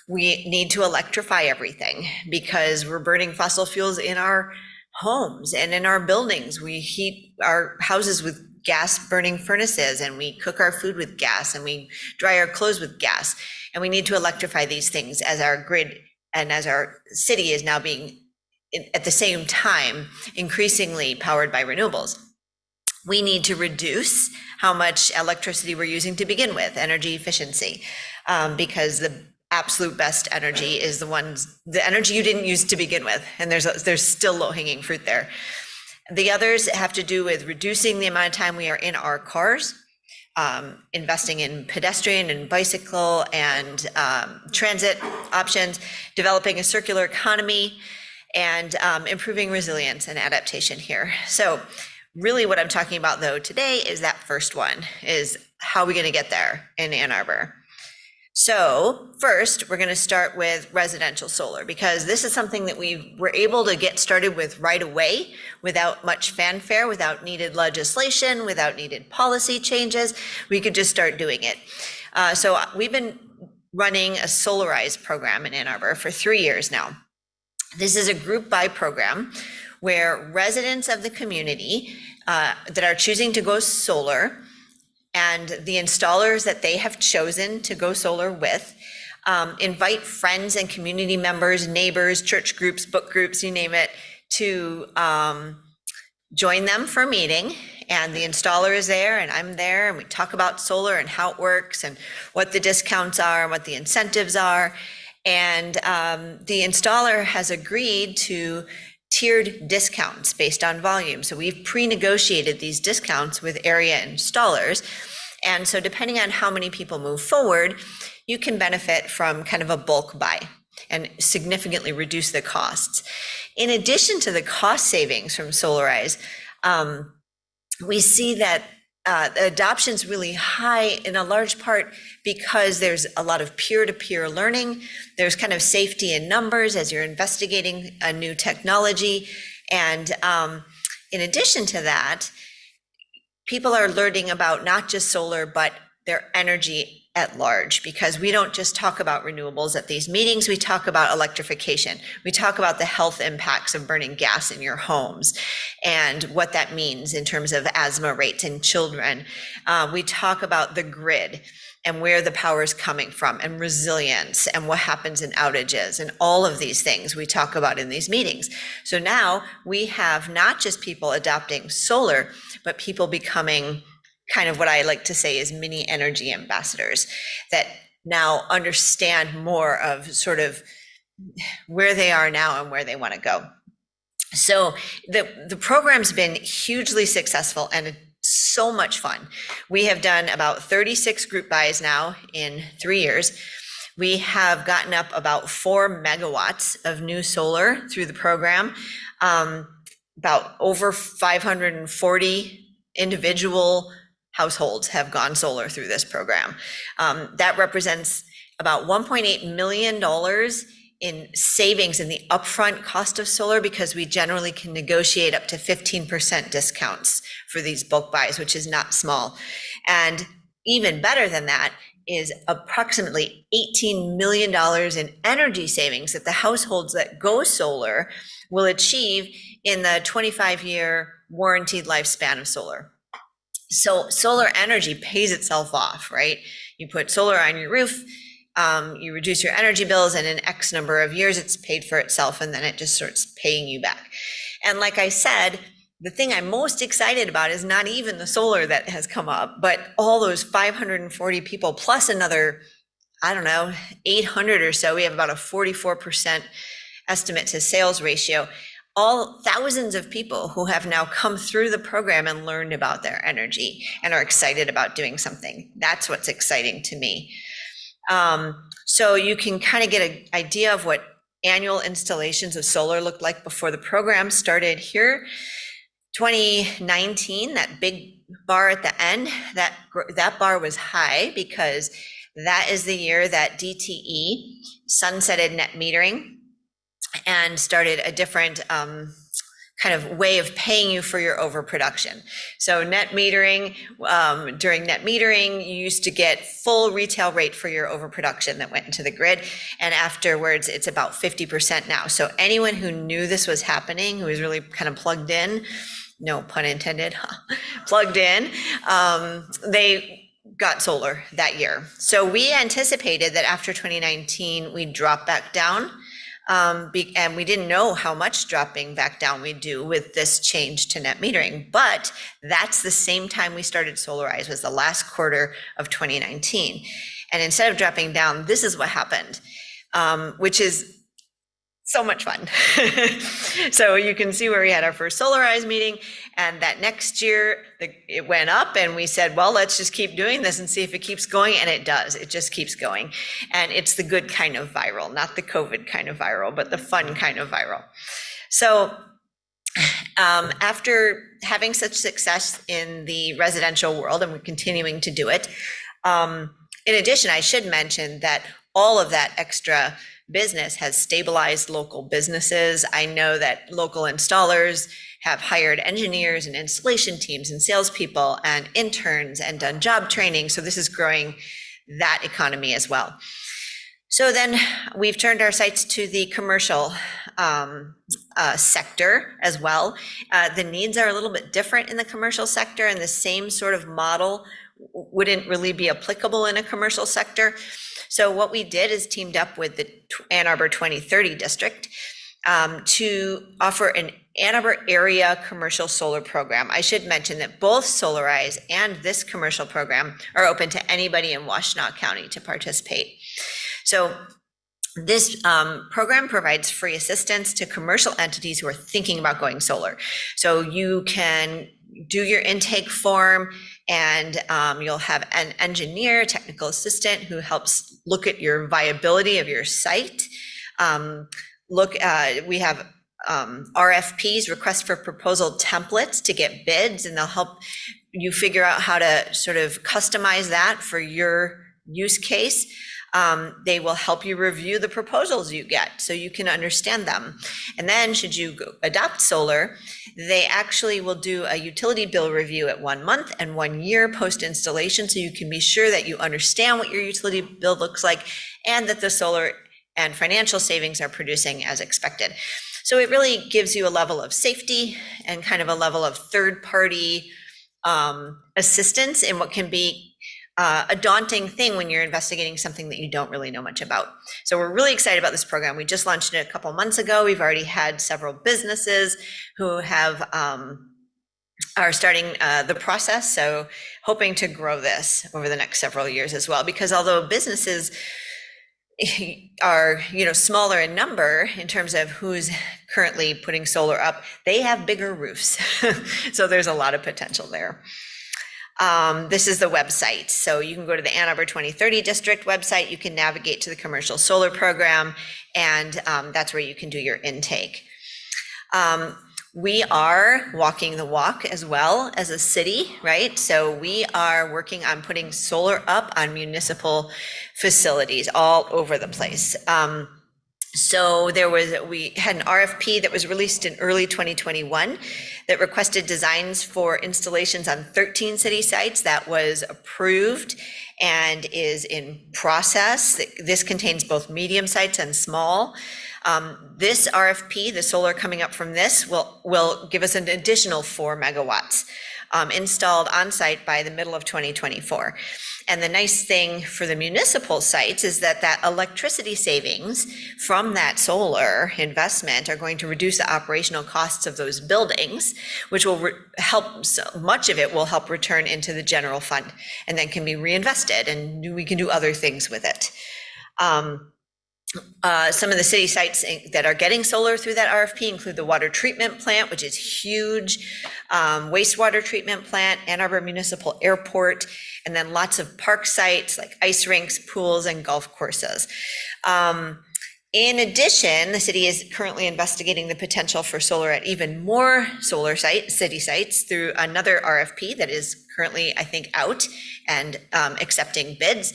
We need to electrify everything because we're burning fossil fuels in our homes and in our buildings. We heat our houses with gas burning furnaces, and we cook our food with gas, and we dry our clothes with gas. And we need to electrify these things as our grid and as our city is now being, at the same time, increasingly powered by renewables. We need to reduce how much electricity we're using to begin with, energy efficiency, because the absolute best energy is the energy you didn't use to begin with. And there's still low-hanging fruit there. The others have to do with reducing the amount of time we are in our cars, investing in pedestrian and bicycle and transit options, developing a circular economy, and improving resilience and adaptation here. So really what I'm talking about though today is that first one, is how are we going to get there in Ann Arbor? So first, we're going to start with residential solar, because this is something that we were able to get started with right away without much fanfare, without needed legislation, without needed policy changes. We could just start doing it. So we've been running a Solarize program in Ann Arbor for 3 years now. This is a group buy program where residents of the community that are choosing to go solar, and the installers that they have chosen to go solar with, invite friends and community members, neighbors, church groups, book groups, you name it, to join them for a meeting. And the installer is there and I'm there, and we talk about solar and how it works and what the discounts are and what the incentives are. And the installer has agreed to tiered discounts based on volume. So we've pre-negotiated these discounts with area installers. And so depending on how many people move forward, you can benefit from kind of a bulk buy and significantly reduce the costs. In addition to the cost savings from Solarize, we see that the adoption is really high in a large part because there's a lot of peer-to-peer learning. There's kind of safety in numbers as you're investigating a new technology. And in addition to that, people are learning about not just solar, but their energy at large, because we don't just talk about renewables at these meetings, we talk about electrification. We talk about the health impacts of burning gas in your homes and what that means in terms of asthma rates in children. We talk about the grid and where the power is coming from, and resilience, and what happens in outages, and all of these things we talk about in these meetings. So now we have not just people adopting solar, but people becoming kind of what I like to say is mini energy ambassadors that now understand more of sort of where they are now and where they want to go. So the program's been hugely successful and so much fun. We have done about 36 group buys now in 3 years. We have gotten up about 4 megawatts of new solar through the program. About over 540 individual households have gone solar through this program. That represents about $1.8 million in savings in the upfront cost of solar, because we generally can negotiate up to 15% discounts for these bulk buys, which is not small. And even better than that is approximately $18 million in energy savings that the households that go solar will achieve in the 25-year warranted lifespan of solar. So solar energy pays itself off, right? You put solar on your roof, you reduce your energy bills, and in X number of years, it's paid for itself, and then it just starts paying you back. And like I said, the thing I'm most excited about is not even the solar that has come up, but all those 540 people plus another, 800 or so. We have about a 44% estimate to sales ratio. All thousands of people who have now come through the program and learned about their energy and are excited about doing something. That's what's exciting to me. So you can kind of get an idea of what annual installations of solar looked like before the program started here. 2019, that big bar at the end, that bar was high because that is the year that DTE sunsetted net metering and started a different kind of way of paying you for your overproduction. So net metering, during net metering, you used to get full retail rate for your overproduction that went into the grid. And afterwards, it's about 50% now. So anyone who knew this was happening, who was really kind of plugged in, no pun intended, plugged in, they got solar that year. So we anticipated that after 2019, we'd drop back down. And we didn't know how much dropping back down we'd do with this change to net metering, but that's the same time we started Solarize, was the last quarter of 2019. And instead of dropping down, this is what happened, which is so much fun. So you can see where we had our first Solarize meeting, and that next year it went up, and we said, well, let's just keep doing this and see if it keeps going. And it does. It just keeps going. And it's the good kind of viral, not the COVID kind of viral, but the fun kind of viral. So after having such success in the residential world, and we're continuing to do it, in addition, I should mention that all of that extra business has stabilized local businesses. I know that local installers have hired engineers and installation teams and salespeople and interns and done job training. So this is growing that economy as well. So then we've turned our sights to the commercial sector as well. The needs are a little bit different in the commercial sector, and the same sort of model wouldn't really be applicable in a commercial sector. So what we did is teamed up with the Ann Arbor 2030 district to offer an Ann Arbor area commercial solar program. I should mention that both Solarize and this commercial program are open to anybody in Washtenaw County to participate. So this program provides free assistance to commercial entities who are thinking about going solar. So you can do your intake form, and you'll have an engineer, technical assistant, who helps look at your viability of your site. We have RFPs, requests for proposal templates, to get bids, and they'll help you figure out how to sort of customize that for your use case. They will help you review the proposals you get so you can understand them. And then should you adopt solar, they actually will do a utility bill review at 1 month and 1 year post-installation, so you can be sure that you understand what your utility bill looks like and that the solar and financial savings are producing as expected. So it really gives you a level of safety and kind of a level of third-party assistance in what can be a daunting thing when you're investigating something that you don't really know much about. So we're really excited about this program. We just launched it a couple months ago. We've already had several businesses who have are starting the process. So hoping to grow this over the next several years as well, because although businesses are, smaller in number in terms of who's currently putting solar up, they have bigger roofs. So there's a lot of potential there. This is the website. So you can go to the Ann Arbor 2030 District website. You can navigate to the commercial solar program, and that's where you can do your intake. We are walking the walk as well as a city, right? So we are working on putting solar up on municipal facilities all over the place. So we had an RFP that was released in early 2021 that requested designs for installations on 13 city sites. That was approved and is in process. This contains both medium sites and small. This RFP, the solar coming up from this, will give us an additional 4 megawatts installed on site by the middle of 2024. And the nice thing for the municipal sites is that electricity savings from that solar investment are going to reduce the operational costs of those buildings, which will help, so much of it will help return into the general fund and then can be reinvested, and we can do other things with it. Some of the city sites that are getting solar through that RFP include the water treatment plant, which is huge, wastewater treatment plant, Ann Arbor Municipal Airport, and then lots of park sites like ice rinks, pools, and golf courses. In addition, the city is currently investigating the potential for solar at even more city sites through another RFP that is currently, I think, out and accepting bids.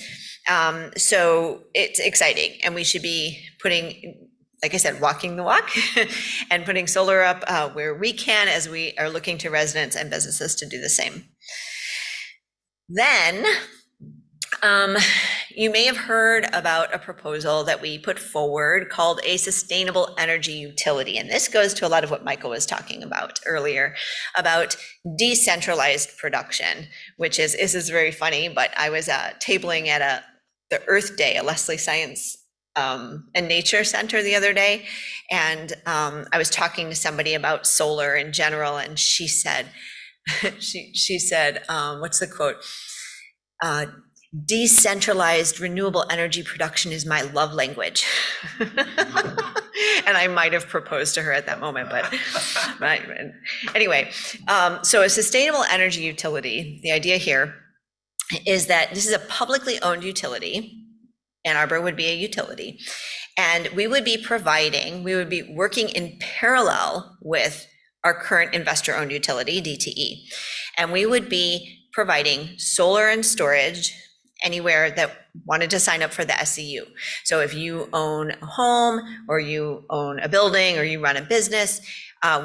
So it's exciting, and we should be putting, like I said, walking the walk and putting solar up where we can, as we are looking to residents and businesses to do the same. Then you may have heard about a proposal that we put forward called a sustainable energy utility. And this goes to a lot of what Michael was talking about earlier about decentralized production, which is, this is very funny, but I was tabling at the Earth Day, a Leslie Science and Nature Center the other day. And I was talking to somebody about solar in general, and she said, she said, what's the quote? Decentralized renewable energy production is my love language. And I might have proposed to her at that moment, but anyway, so a sustainable energy utility, the idea here is that this is a publicly owned utility. Ann Arbor would be a utility, and we would be working in parallel with our current investor-owned utility, DTE. And we would be providing solar and storage anywhere that wanted to sign up for the SCU. So if you own a home, or you own a building, or you run a business,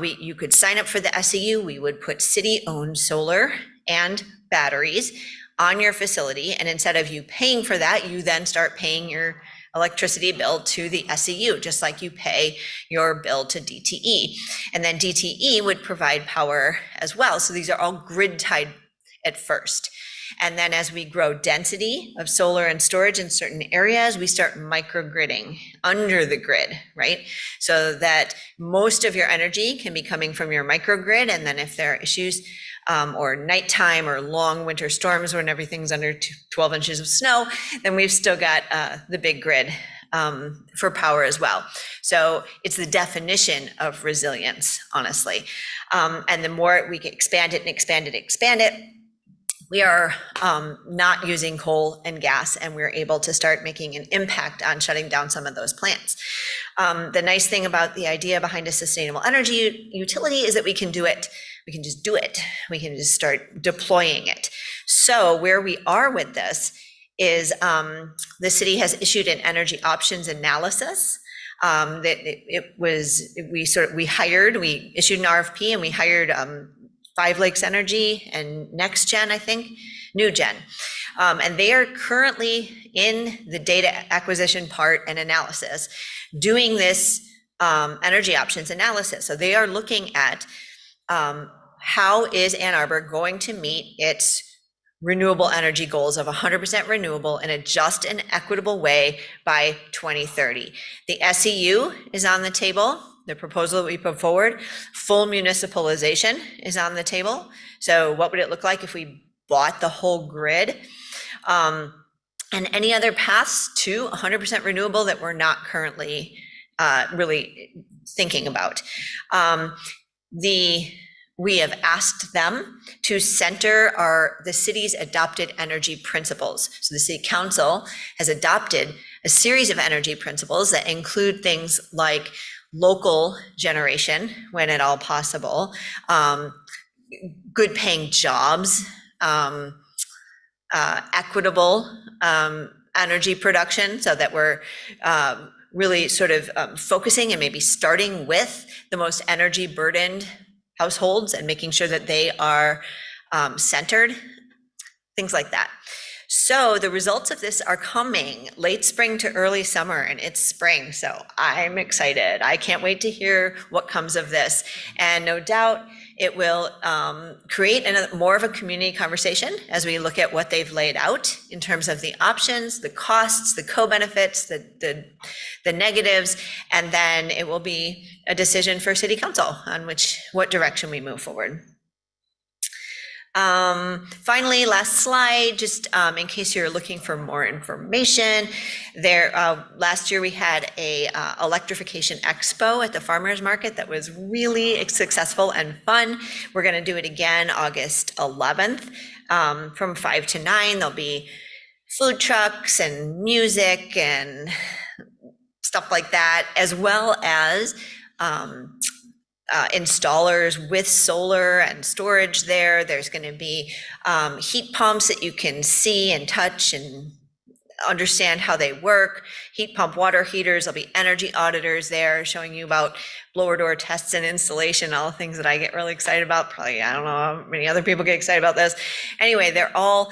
you could sign up for the SCU. We would put city-owned solar and batteries on your facility, and instead of you paying for that, you then start paying your electricity bill to the SCU, just like you pay your bill to DTE. And then DTE would provide power as well. So these are all grid tied at first. And then as we grow density of solar and storage in certain areas, we start microgridding under the grid, right? So that most of your energy can be coming from your microgrid. And then if there are issues or nighttime or long winter storms when everything's under 12 inches of snow, then we've still got the big grid for power as well. So it's the definition of resilience, honestly. And the more we can expand it and expand it, we are not using coal and gas, and we're able to start making an impact on shutting down some of those plants. The nice thing about the idea behind a sustainable energy utility is that we can do it. We can just do it. We can just start deploying it. So where we are with this is the city has issued an energy options analysis. We issued an RFP, and we hired Five Lakes Energy and Next Gen, I think, New Gen. And they are currently in the data acquisition part and analysis, doing this energy options analysis. So they are looking at how is Ann Arbor going to meet its renewable energy goals of 100% renewable in a just and equitable way by 2030. The SEU is on the table. The proposal that we put forward, full municipalization is on the table. So what would it look like if we bought the whole grid? And any other paths to 100% renewable that we're not currently really thinking about. The we have asked them to center the city's adopted energy principles. So the city council has adopted a series of energy principles that include things like local generation when at all possible, good paying jobs, equitable energy production, so that we're really sort of focusing and maybe starting with the most energy burdened households and making sure that they are centered, things like that. So the results of this are coming late spring to early summer, and it's spring, so I'm excited. I can't wait to hear what comes of this. And no doubt it will create more of a community conversation as we look at what they've laid out in terms of the options, the costs, the co-benefits, the negatives, and then it will be a decision for City Council on what direction we move forward. Finally, last slide, just in case you're looking for more information, last year we had a electrification expo at the farmers market that was really successful and fun. We're going to do it again August 11th from 5 to 9. There'll be food trucks and music and stuff like that, as well as installers with solar and storage there. There's going to be heat pumps that you can see and touch and understand how they work, heat pump water heaters. There'll be energy auditors there showing you about blower door tests and installation, all the things that I get really excited about. Probably, I don't know how many other people get excited about this. Anyway, they're all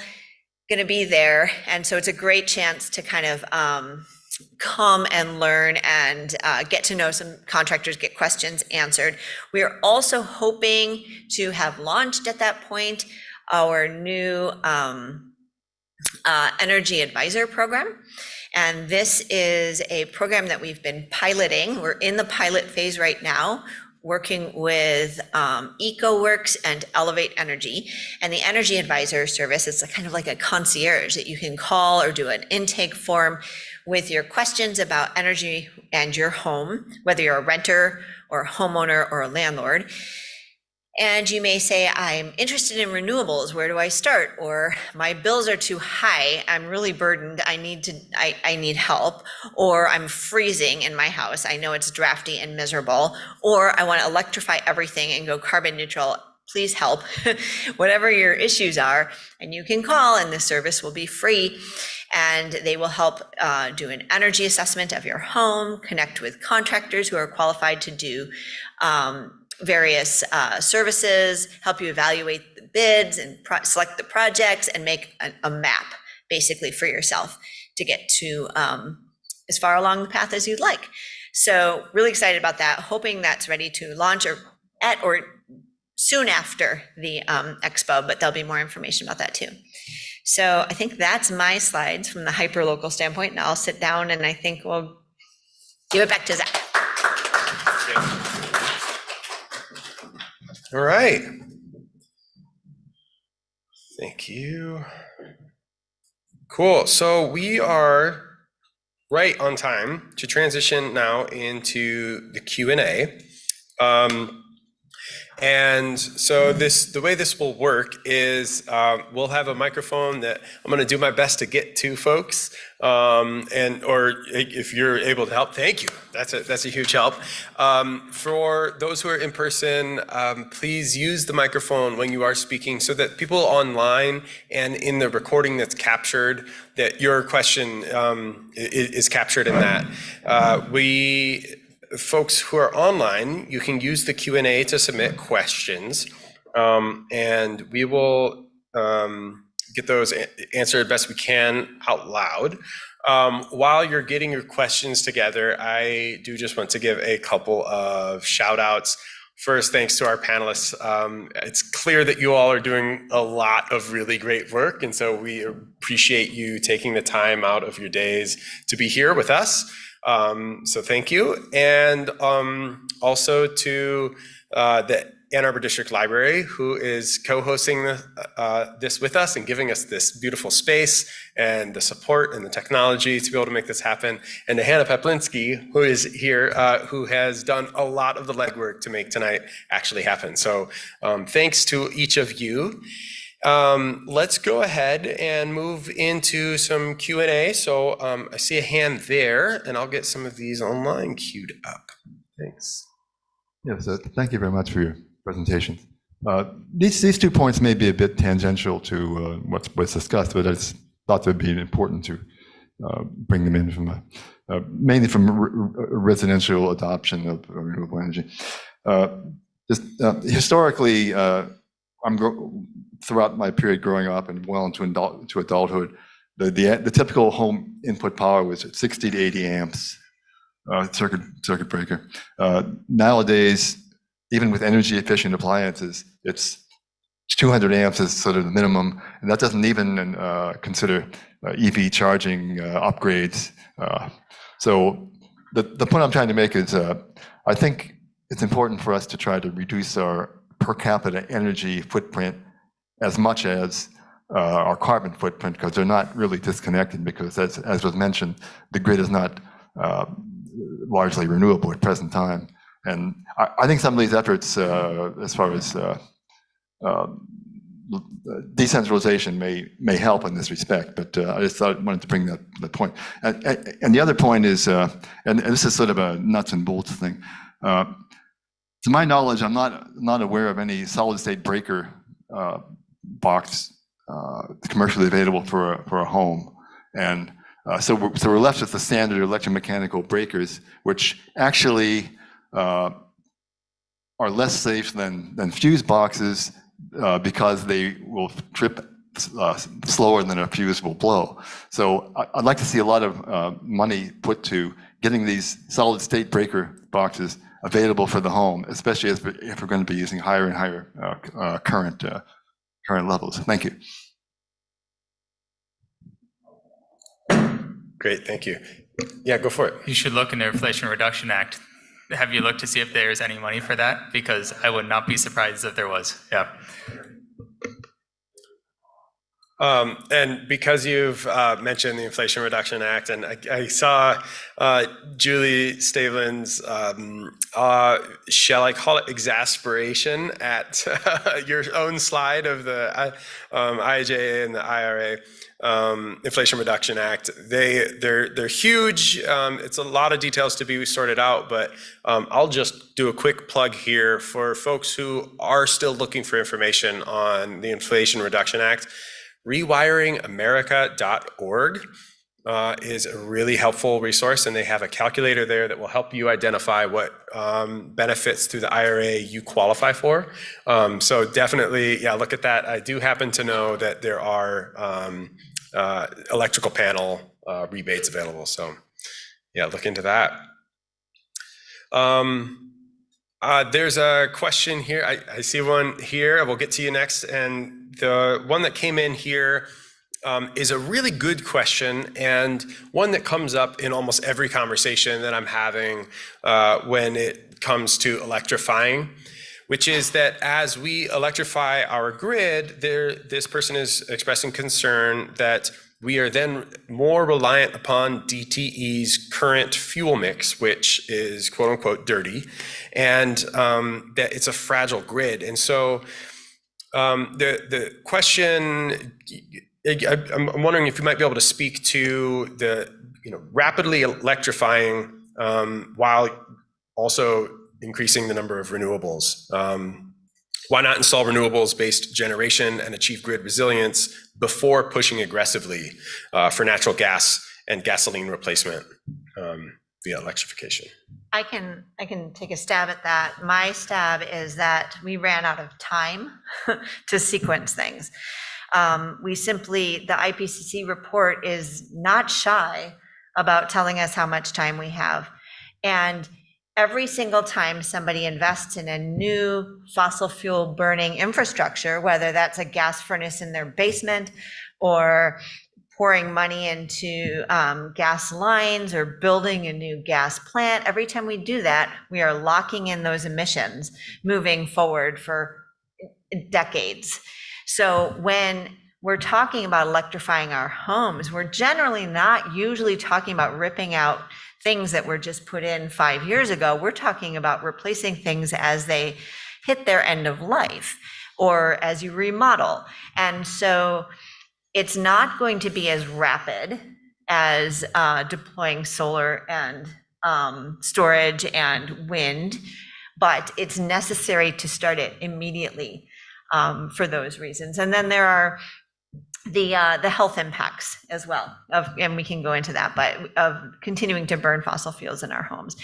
going to be there. And so it's a great chance to kind of come and learn and get to know some contractors, get questions answered. We are also hoping to have launched at that point our new energy advisor program. And this is a program that we've been piloting. We're in the pilot phase right now, working with EcoWorks and Elevate Energy. And the Energy Advisor service is kind of like a concierge that you can call or do an intake form with your questions about energy and your home, whether you're a renter or a homeowner or a landlord. And you may say, I'm interested in renewables, where do I start? Or my bills are too high, I'm really burdened, I need help. Or I'm freezing in my house, I know it's drafty and miserable. Or I want to electrify everything and go carbon neutral, please help. Whatever your issues are, and you can call, and the service will be free. And they will help do an energy assessment of your home, connect with contractors who are qualified to do various services, help you evaluate the bids and select the projects, and make a map basically for yourself to get to as far along the path as you'd like. So really excited about that, hoping that's ready to launch or soon after the expo, but there'll be more information about that too. So I think that's my slides from the hyperlocal standpoint, and I'll sit down and I think we'll give it back to Zach. All right. Thank you. Cool. So we are right on time to transition now into the Q&A. And so the way this will work is we'll have a microphone that I'm going to do my best to get to folks, or if you're able to help, thank you. That's a huge help. For those who are in person, please use the microphone when you are speaking so that people online and in the recording that's captured, that your question is captured in that. Folks who are online, you can use the Q&A to submit questions, and we will get those answered best we can out loud. While you're getting your questions together, I do just want to give a couple of shout outs. First, thanks to our panelists. It's clear that you all are doing a lot of really great work, and so we appreciate you taking the time out of your days to be here with us. So thank you. And also to the Ann Arbor District Library, who is co-hosting this with us and giving us this beautiful space and the support and the technology to be able to make this happen. And to Hannah Peplinski, who is here, who has done a lot of the legwork to make tonight actually happen. So thanks to each of you. Let's go ahead and move into some Q&A. So I see a hand there, and I'll get some of these online queued up. Thanks. Yes, thank you very much for your presentation. These 2 points may be a bit tangential to what was discussed, but I just thought it would be important to bring them in from mainly from residential adoption of renewable energy. Historically, throughout my period growing up and well into adulthood, the typical home input power was 60 to 80 amps circuit breaker. Nowadays, even with energy efficient appliances, it's 200 amps is sort of the minimum, and that doesn't even consider EV charging upgrades. So the point I'm trying to make is I think it's important for us to try to reduce our per capita energy footprint as much as our carbon footprint, because they're not really disconnected, because as was mentioned, the grid is not largely renewable at present time. And I think some of these efforts, as far as decentralization, may help in this respect. But I just wanted to bring that point. And the other point is, and this is sort of a nuts and bolts thing. To my knowledge, I'm not aware of any solid state breaker box commercially available for a home. And so we're left with the standard electromechanical breakers, which actually are less safe than fuse boxes because they will trip slower than a fuse will blow. So I'd like to see a lot of money put to getting these solid state breaker boxes available for the home, especially if we're going to be using higher and higher current levels. Thank you. Great, thank you. Yeah, go for it. You should look in the Inflation Reduction Act. Have you looked to see if there's any money for that? Because I would not be surprised if there was. Yeah. And because you've mentioned the Inflation Reduction Act, and I saw Julie Stavelin's, shall I call it exasperation at your own slide of the IIJA and the IRA. Inflation Reduction Act. They're huge. It's a lot of details to be sorted out, but I'll just do a quick plug here for folks who are still looking for information on the Inflation Reduction Act. Rewiringamerica.org is a really helpful resource, and they have a calculator there that will help you identify what benefits through the IRA you qualify for. So definitely, yeah, look at that. I do happen to know that there are electrical panel rebates available. So yeah, look into that. There's a question here. I see one here. We'll get to you next. And the one that came in here is a really good question, and one that comes up in almost every conversation that I'm having when it comes to electrifying, which is that as we electrify our grid, this person is expressing concern that we are then more reliant upon DTE's current fuel mix, which is quote unquote dirty, and that it's a fragile grid. And so the question, I'm wondering if you might be able to speak to the rapidly electrifying while also increasing the number of renewables. Why not install renewables-based generation and achieve grid resilience before pushing aggressively for natural gas and gasoline replacement via electrification? I can take a stab at that. My stab is that we ran out of time to sequence things. The IPCC report is not shy about telling us how much time we have. And every single time somebody invests in a new fossil fuel burning infrastructure, whether that's a gas furnace in their basement or pouring money into gas lines or building a new gas plant. Every time we do that, we are locking in those emissions moving forward for decades. So when we're talking about electrifying our homes, we're generally not usually talking about ripping out things that were just put in 5 years ago. We're talking about replacing things as they hit their end of life or as you remodel. And so it's not going to be as rapid as deploying solar and storage and wind, but it's necessary to start it immediately for those reasons. And then there are the health impacts as well and we can go into that, but of continuing to burn fossil fuels in our homes.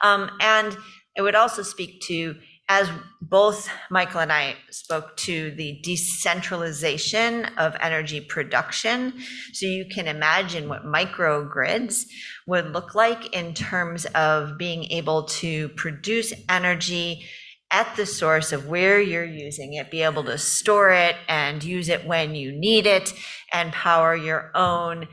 And it would also speak to, as both Michael and I spoke to, the decentralization of energy production. So you can imagine what microgrids would look like in terms of being able to produce energy at the source of where you're using it, be able to store it and use it when you need it, and power your own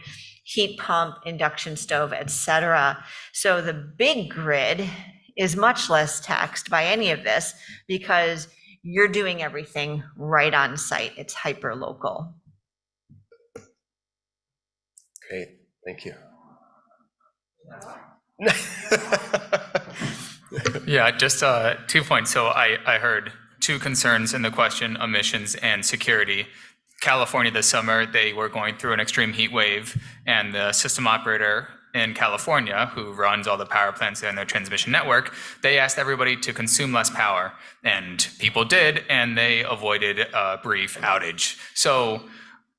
heat pump, induction stove, etc. So the big grid is much less taxed by any of this because you're doing everything right on site. It's hyper local. Great, thank you. Yeah, just 2 points. So I heard two concerns in the question: emissions and security. California this summer, they were going through an extreme heat wave, and the system operator in California, who runs all the power plants in their transmission network, they asked everybody to consume less power, and people did, and they avoided a brief outage. So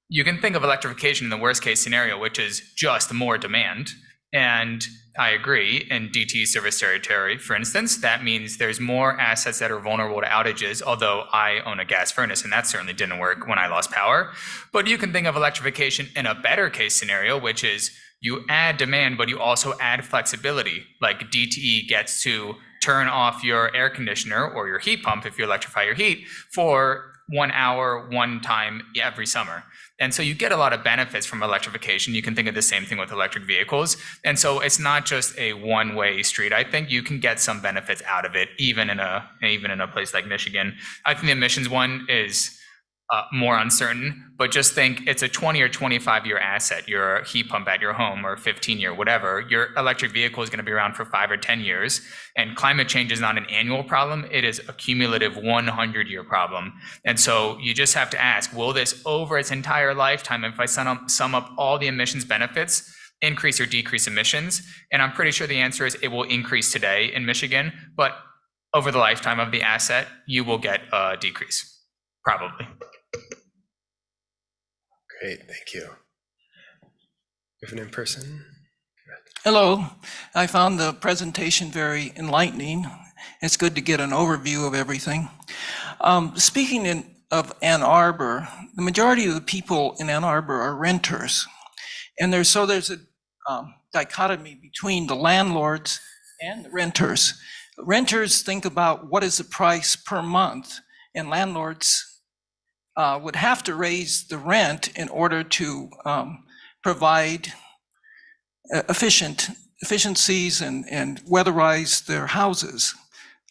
you can think of electrification in the worst case scenario, which is just more demand. And I agree, in DT service territory, for instance, that means there's more assets that are vulnerable to outages, although I own a gas furnace and that certainly didn't work when I lost power. But you can think of electrification in a better case scenario, which is you add demand, but you also add flexibility. Like DTE gets to turn off your air conditioner or your heat pump if you electrify your heat for 1 hour, one time every summer. And so you get a lot of benefits from electrification. You can think of the same thing with electric vehicles. And so it's not just a one-way street. I think you can get some benefits out of it, even in a place like Michigan. I think the emissions one is more uncertain, but just think it's a 20 or 25-year asset. Your heat pump at your home, or 15-year, whatever. Your electric vehicle is going to be around for 5 or 10 years. And climate change is not an annual problem. It is a cumulative 100-year problem. And so you just have to ask, will this over its entire lifetime, if I sum up all the emissions benefits, increase or decrease emissions? And I'm pretty sure the answer is it will increase today in Michigan, but over the lifetime of the asset, you will get a decrease, probably. Great, thank you. We have an in-person. Hello, I found the presentation very enlightening. It's good to get an overview of everything. Speaking of Ann Arbor, the majority of the people in Ann Arbor are renters. And there's a dichotomy between the landlords and the renters. Renters think about what is the price per month, and landlords would have to raise the rent in order to provide efficiencies and weatherize their houses.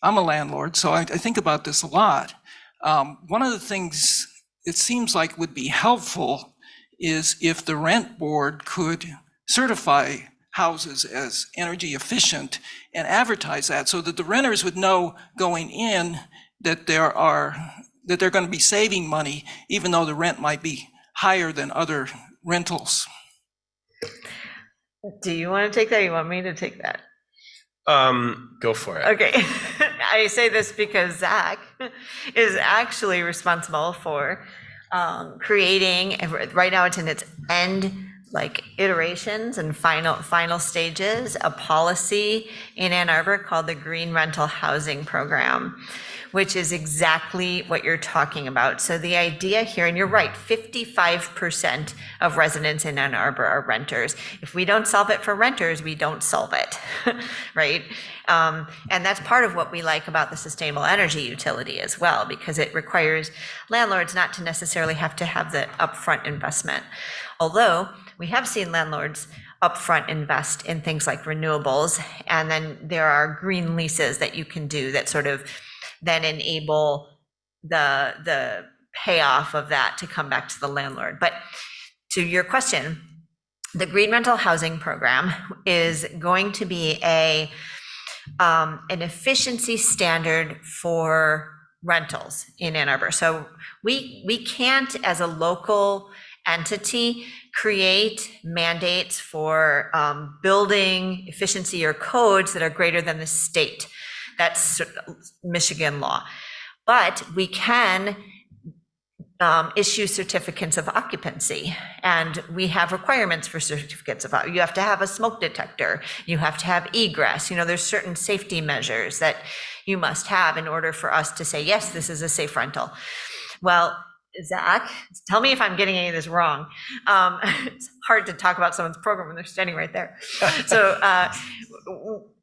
I'm a landlord, so I think about this a lot. One of the things it seems like would be helpful is if the rent board could certify houses as energy efficient and advertise that, so that the renters would know going in that they're going to be saving money, even though the rent might be higher than other rentals. Do you want to take that? Or you want me to take that? Go for it. Okay. I say this because Zach is actually responsible for creating, right now it's in its end, like iterations and final stages, a policy in Ann Arbor called the Green Rental Housing Program, which is exactly what you're talking about. So the idea here, and you're right, 55% of residents in Ann Arbor are renters. If we don't solve it for renters, we don't solve it, right? And that's part of what we like about the sustainable energy utility as well, because it requires landlords not to necessarily have to have the upfront investment. Although we have seen landlords upfront invest in things like renewables, and then there are green leases that you can do that sort of then enable the payoff of that to come back to the landlord. But to your question, the green rental housing program is going to be an efficiency standard for rentals in Ann Arbor. So we can't, as a local entity, create mandates for building efficiency or codes that are greater than the state. That's Michigan law. But we can issue certificates of occupancy, and we have requirements for certificates of occupancy. You have to have a smoke detector, you have to have egress, there's certain safety measures that you must have in order for us to say, yes, this is a safe rental. Well, Zach, tell me if I'm getting any of this wrong. It's hard to talk about someone's program when they're standing right there. So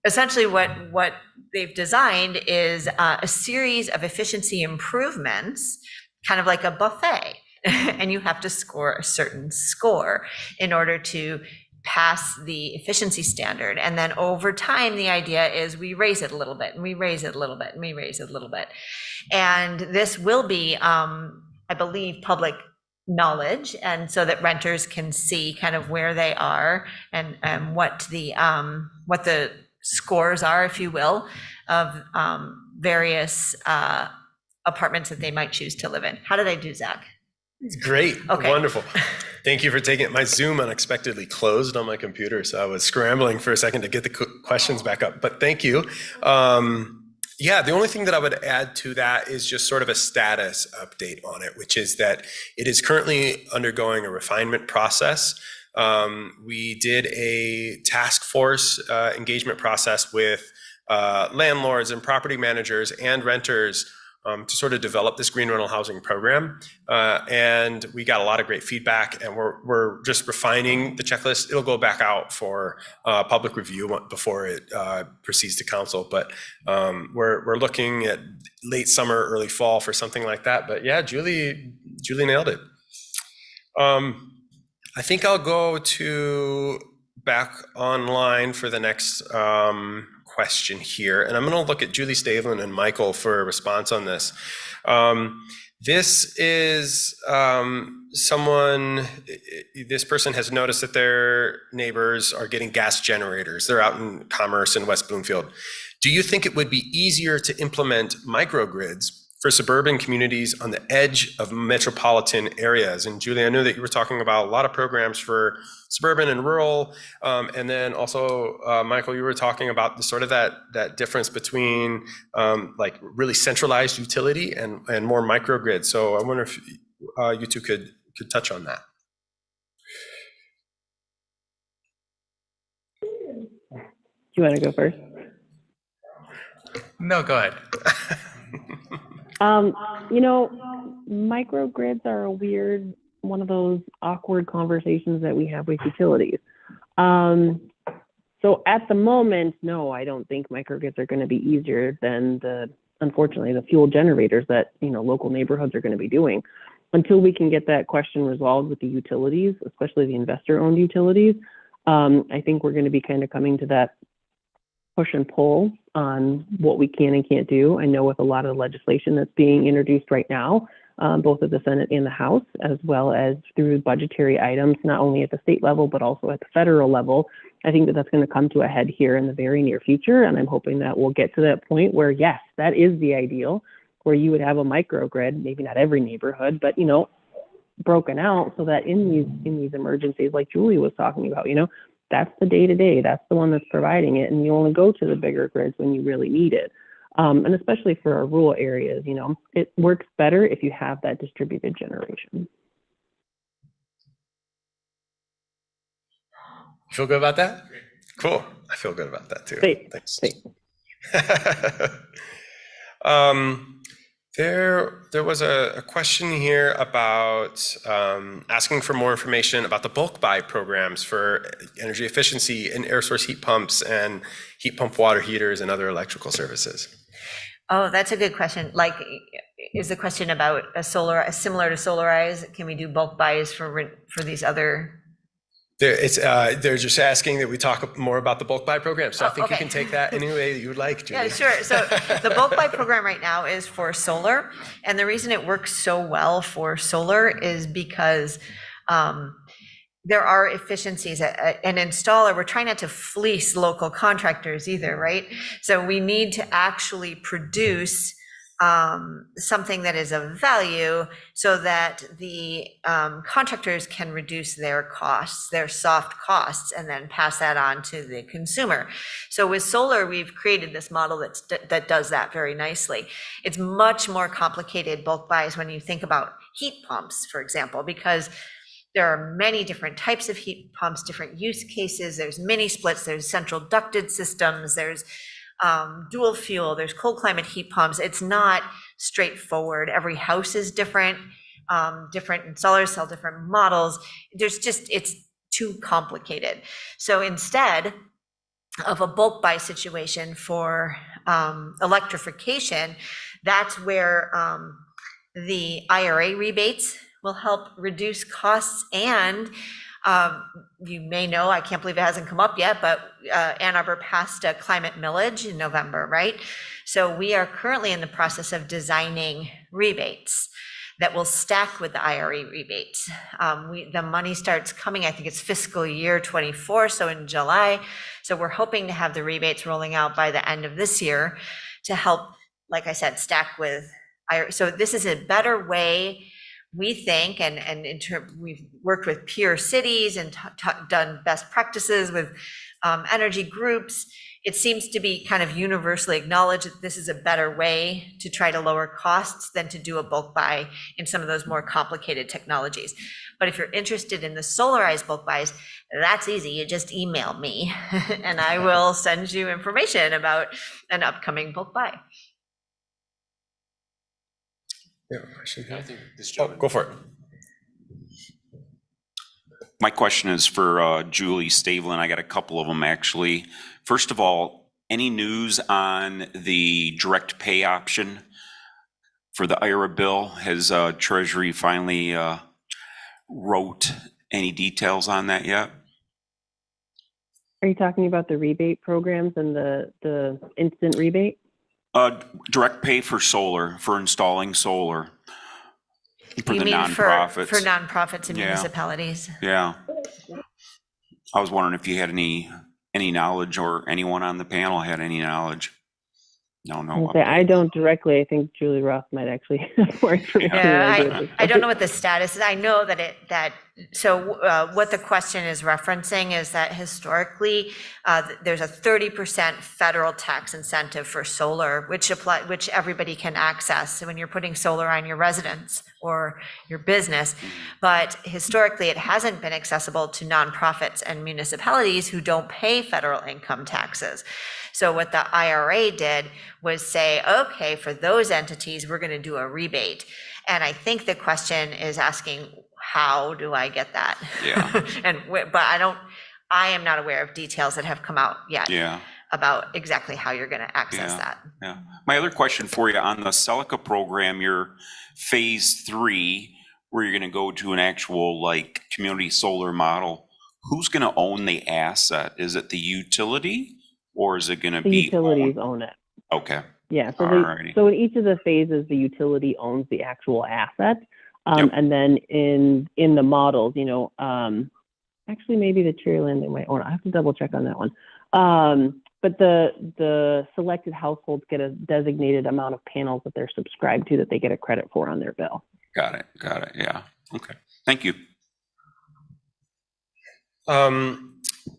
essentially what they've designed is a series of efficiency improvements, kind of like a buffet. And you have to score a certain score in order to pass the efficiency standard. And then over time, the idea is we raise it a little bit, and we raise it a little bit, and we raise it a little bit. And this will be, I believe, public knowledge, and so that renters can see kind of where they are and what the scores are, if you will, of various apartments that they might choose to live in. How did I do, Zach? Great. Okay. Wonderful. Thank you for taking it. My Zoom unexpectedly closed on my computer, so I was scrambling for a second to get the questions back up, but thank you. Yeah, the only thing that I would add to that is just sort of a status update on it, which is that it is currently undergoing a refinement process. We did a task force engagement process with landlords and property managers and renters to sort of develop this green rental housing program. And we got a lot of great feedback, and we're just refining the checklist. It'll go back out for public review before it proceeds to council. But we're looking at late summer, early fall for something like that. But yeah, Julie nailed it. I think I'll go to back online for the next question here, and I'm going to look at Julie Stavlin and Michael for a response on this. This is this person has noticed that their neighbors are getting gas generators. They're out in Commerce in West Bloomfield. Do you think it would be easier to implement microgrids for suburban communities on the edge of metropolitan areas? And Julie, I know that you were talking about a lot of programs for suburban and rural, and then also, Michael, you were talking about the sort of that difference between like really centralized utility and more microgrid. So I wonder if you two could touch on that. Do you want to go first? No, go ahead. Microgrids are one of those awkward conversations that we have with utilities. So at the moment, no, I don't think microgrids are going to be easier than unfortunately, the fuel generators that, local neighborhoods are going to be doing. Until we can get that question resolved with the utilities, especially the investor-owned utilities, I think we're going to be kind of coming to that push and pull on what we can and can't do. I know with a lot of legislation that's being introduced right now, both at the Senate and the House, as well as through budgetary items, not only at the state level, but also at the federal level, I think that that's going to come to a head here in the very near future. And I'm hoping that we'll get to that point where, yes, that is the ideal, where you would have a microgrid, maybe not every neighborhood, but, broken out so that in these emergencies, like Julie was talking about, that's the day-to-day, that's the one that's providing it. And you only go to the bigger grids when you really need it. And especially for our rural areas, it works better if you have that distributed generation. Feel good about that? Cool. I feel good about that too. Great. Thanks. Great. There was a question here about asking for more information about the bulk buy programs for energy efficiency and air source heat pumps and heat pump water heaters and other electrical services. Oh, that's a good question. Like, is the question about similar to Solarize? Can we do bulk buys for these other? They're just asking that we talk more about the bulk buy program. So I think okay. you can take that any way you would like, Julie. Yeah, sure. So the bulk buy program right now is for solar. And the reason it works so well for solar is because there are efficiencies. An installer, we're trying not to fleece local contractors either, right? So we need to actually produce something that is of value so that the contractors can reduce their costs, their soft costs, and then pass that on to the consumer. So with solar, we've created this model that does that very nicely. It's much more complicated bulk buys when you think about heat pumps, for example, because there are many different types of heat pumps, different use cases. There's mini splits, there's central ducted systems, there's dual fuel, there's cold climate heat pumps. It's not straightforward. Every house is different. Different installers sell different models. It's too complicated. So instead of a bulk buy situation for electrification, that's where the IRA rebates will help reduce costs. And you may know, I can't believe it hasn't come up yet, but Ann Arbor passed a climate millage in November, right? So we are currently in the process of designing rebates that will stack with the IRA rebates. The money starts coming, I think it's fiscal year 24, so in July. So we're hoping to have the rebates rolling out by the end of this year to help, like I said, stack with IRA. So this is a better way, we think, and we've worked with peer cities and done best practices with energy groups. It seems to be kind of universally acknowledged that this is a better way to try to lower costs than to do a bulk buy in some of those more complicated technologies. But if you're interested in the solarized bulk buys, that's easy. You just email me and I will send you information about an upcoming bulk buy. Yeah, question here. I think this go for it. My question is for Julie Stavelin. I got a couple of them actually. First of all, any news on the direct pay option for the IRA bill? Has Treasury finally wrote any details on that yet? Are you talking about the rebate programs and the instant rebate? Direct pay for solar, for installing solar. For You the mean nonprofits. for nonprofits and Yeah. municipalities? Yeah. I was wondering if you had any knowledge, or anyone on the panel had any knowledge. No. I don't directly. I think Julie Roth might actually have more information. Yeah, I don't know what the status is. I know that what the question is referencing is that historically, there's a 30% federal tax incentive for solar, which everybody can access when you're putting solar on your residence or your business. But historically, it hasn't been accessible to nonprofits and municipalities who don't pay federal income taxes. So what the IRA did was say, okay, for those entities, we're going to do a rebate. And I think the question is asking, how do I get that? Yeah. But I am not aware of details that have come out yet. Yeah. About exactly how you're going to access that. Yeah. My other question for you on the Celica program, your phase 3, where you're going to go to an actual like community solar model, who's going to own the asset? Is it the utility, or is it going to be? The utilities own it. Okay. Yeah. So Alrighty. so in each of the phases, the utility owns the actual asset. Yep. And then in the models, actually maybe the Cherryland they might own it. I have to double check on that one. But the selected households get a designated amount of panels that they're subscribed to that they get a credit for on their bill. Got it. Yeah. Okay. Thank you.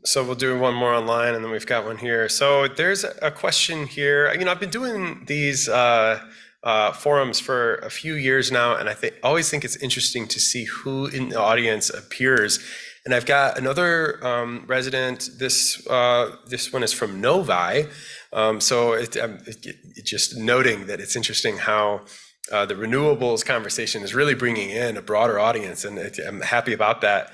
So we'll do one more online, and then we've got one here. So there's a question here. I've been doing these forums for a few years now, and always think it's interesting to see who in the audience appears And I've got another resident. This one is from Novi. Just noting that it's interesting how the renewables conversation is really bringing in a broader audience, and I'm happy about that.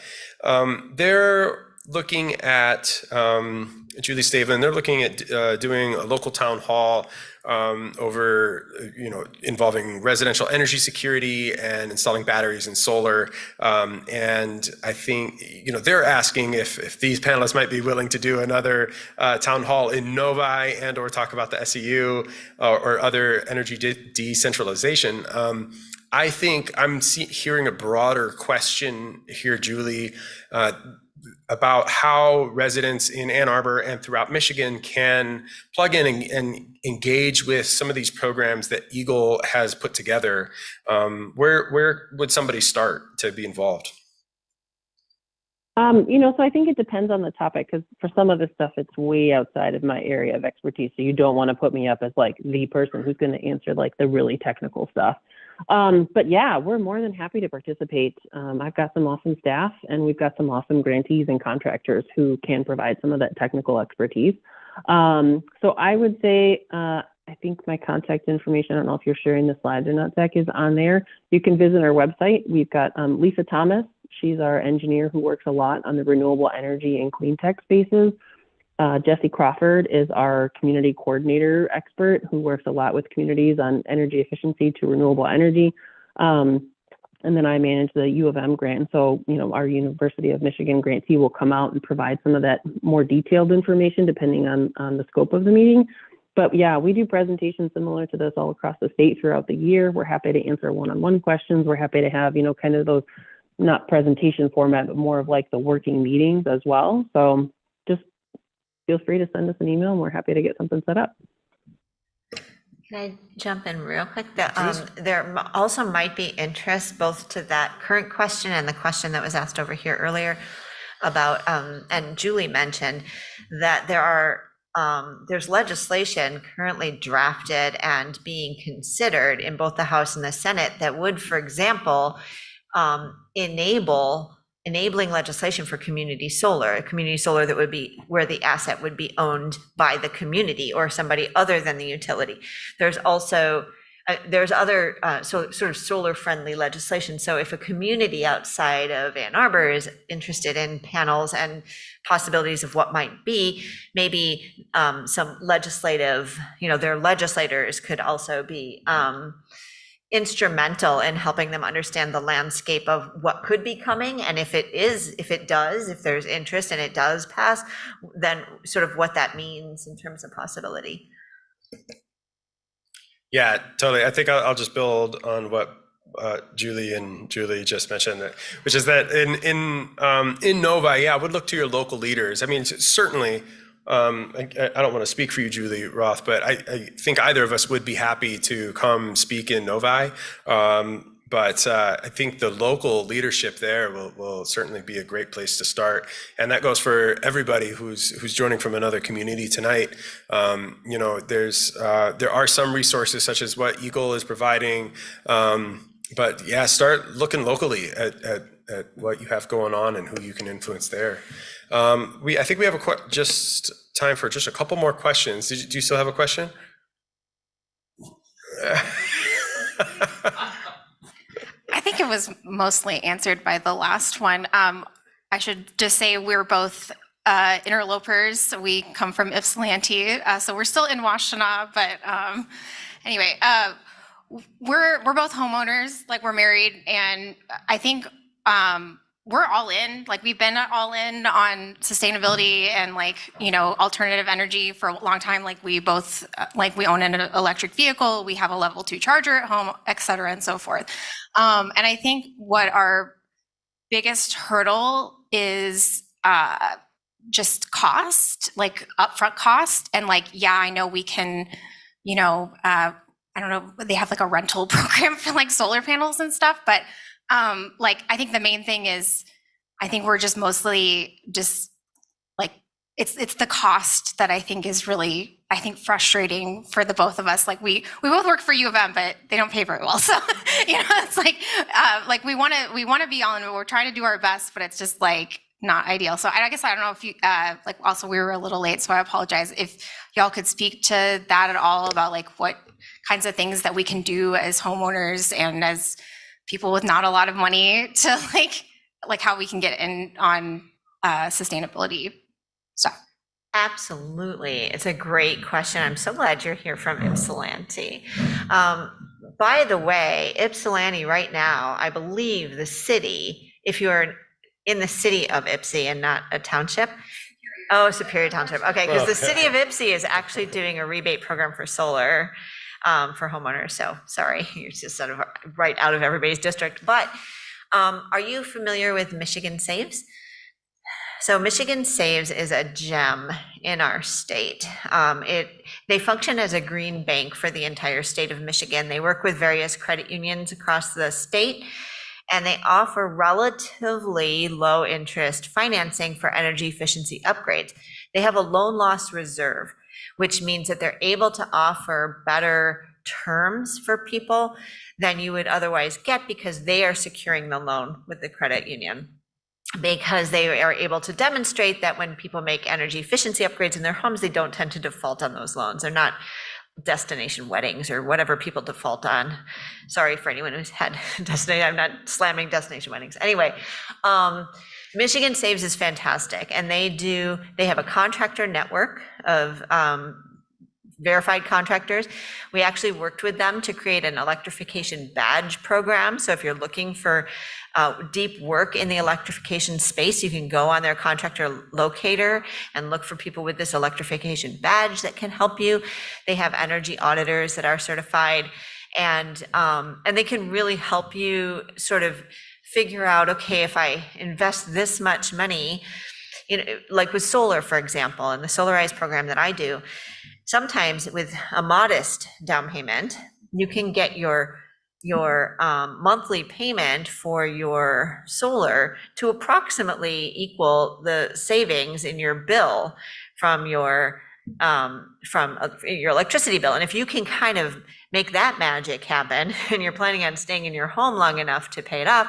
They're looking at, Julie Stavlin, they're looking at doing a local town hall over, involving residential energy security and installing batteries and solar. And I think, they're asking if these panelists might be willing to do another town hall in Novi and or talk about the SEU or other energy decentralization. I think I'm hearing a broader question here, Julie, about how residents in Ann Arbor and throughout Michigan can plug in and engage with some of these programs that Eagle has put together. Where would somebody start to be involved? So I think it depends on the topic, because for some of this stuff, it's way outside of my area of expertise. So you don't want to put me up as like the person who's going to answer like the really technical stuff. But yeah, we're more than happy to participate. I've got some awesome staff, and we've got some awesome grantees and contractors who can provide some of that technical expertise. So I would say, I think my contact information, I don't know if you're sharing the slides or not, Zach, is on there. You can visit our website. We've got Lisa Thomas. She's our engineer who works a lot on the renewable energy and clean tech spaces. Jesse Crawford is our community coordinator expert who works a lot with communities on energy efficiency to renewable energy. And then I manage the U of M grant. So, our University of Michigan grantee will come out and provide some of that more detailed information depending on the scope of the meeting. But yeah, we do presentations similar to this all across the state throughout the year. We're happy to answer one-on-one questions. We're happy to have, kind of those, not presentation format, but more of like the working meetings as well. So just feel free to send us an email, and we're happy to get something set up. Can I jump in real quick? There also might be interest both to that current question and the question that was asked over here earlier about, and Julie mentioned that there's legislation currently drafted and being considered in both the House and the Senate that would, for example, enabling legislation for community solar that would be where the asset would be owned by the community or somebody other than the utility. There's also there's other sort of solar friendly legislation. So if a community outside of Ann Arbor is interested in panels and possibilities of what might be, maybe some legislative, their legislators could also be instrumental in helping them understand the landscape of what could be coming. And if there's interest and it does pass, then sort of what that means in terms of possibility. Yeah, totally. I think I'll just build on what Julie just mentioned, which is that in Novi, I would look to your local leaders. I mean, certainly, I don't want to speak for you, Julie Roth, but I think either of us would be happy to come speak in Novi. But I think the local leadership there will certainly be a great place to start, and that goes for everybody who's joining from another community tonight. There are some resources such as what Eagle is providing, but yeah, start looking locally at what you have going on and who you can influence there. I think we have just time for just a couple more questions. Do you still have a question? I think it was mostly answered by the last one. I should just say we're both interlopers. We come from Ypsilanti, so we're still in Washtenaw, but anyway, we're both homeowners, like we're married, and I think we're all in, like we've been all in on sustainability and alternative energy for a long time. Like we both, we own an electric vehicle, we have a level 2 charger at home, et cetera, and so forth. And I think what our biggest hurdle is just cost, like upfront cost. And I know we can, I don't know, they have a rental program for solar panels and stuff, but I think the main thing is, I think we're just mostly it's the cost that I think is really, frustrating for the both of us. We both work for U of M, but they don't pay very well. So, it's we want to be on, we're trying to do our best, but it's just not ideal. So I guess I don't know if you, like, also we were a little late, so I apologize. If y'all could speak to that at all about like what kinds of things that we can do as homeowners and as people with not a lot of money to like how we can get in on sustainability stuff. Absolutely. It's a great question. I'm so glad you're here from Ypsilanti. By the way, Ypsilanti right now, I believe the city, if you're in the city of Ypsi and not a township. Oh, Superior Township. Okay, because the city of Ypsi is actually doing a rebate program for solar for homeowners. So sorry, you're just sort of right out of everybody's district. But are you familiar with Michigan Saves? So Michigan Saves is a gem in our state. They function as a green bank for the entire state of Michigan. They work with various credit unions across the state, and they offer relatively low interest financing for energy efficiency upgrades. They have a loan loss reserve, which means that they're able to offer better terms for people than you would otherwise get because they are securing the loan with the credit union. Because they are able to demonstrate that when people make energy efficiency upgrades in their homes, they don't tend to default on those loans. They're not destination weddings or whatever people default on. Sorry for anyone who's had destination, I'm not slamming destination weddings. Anyway, Michigan Saves is fantastic, and they have a contractor network of verified contractors. We actually worked with them to create an electrification badge program. So if you're looking for deep work in the electrification space, you can go on their contractor locator and look for people with this electrification badge that can help you. They have energy auditors that are certified, and they can really help you sort of figure out, okay, if I invest this much money, like with solar, for example, in the Solarize program that I do, sometimes with a modest down payment, you can get your monthly payment for your solar to approximately equal the savings in your bill from your electricity bill. And if you can kind of make that magic happen, and you're planning on staying in your home long enough to pay it off,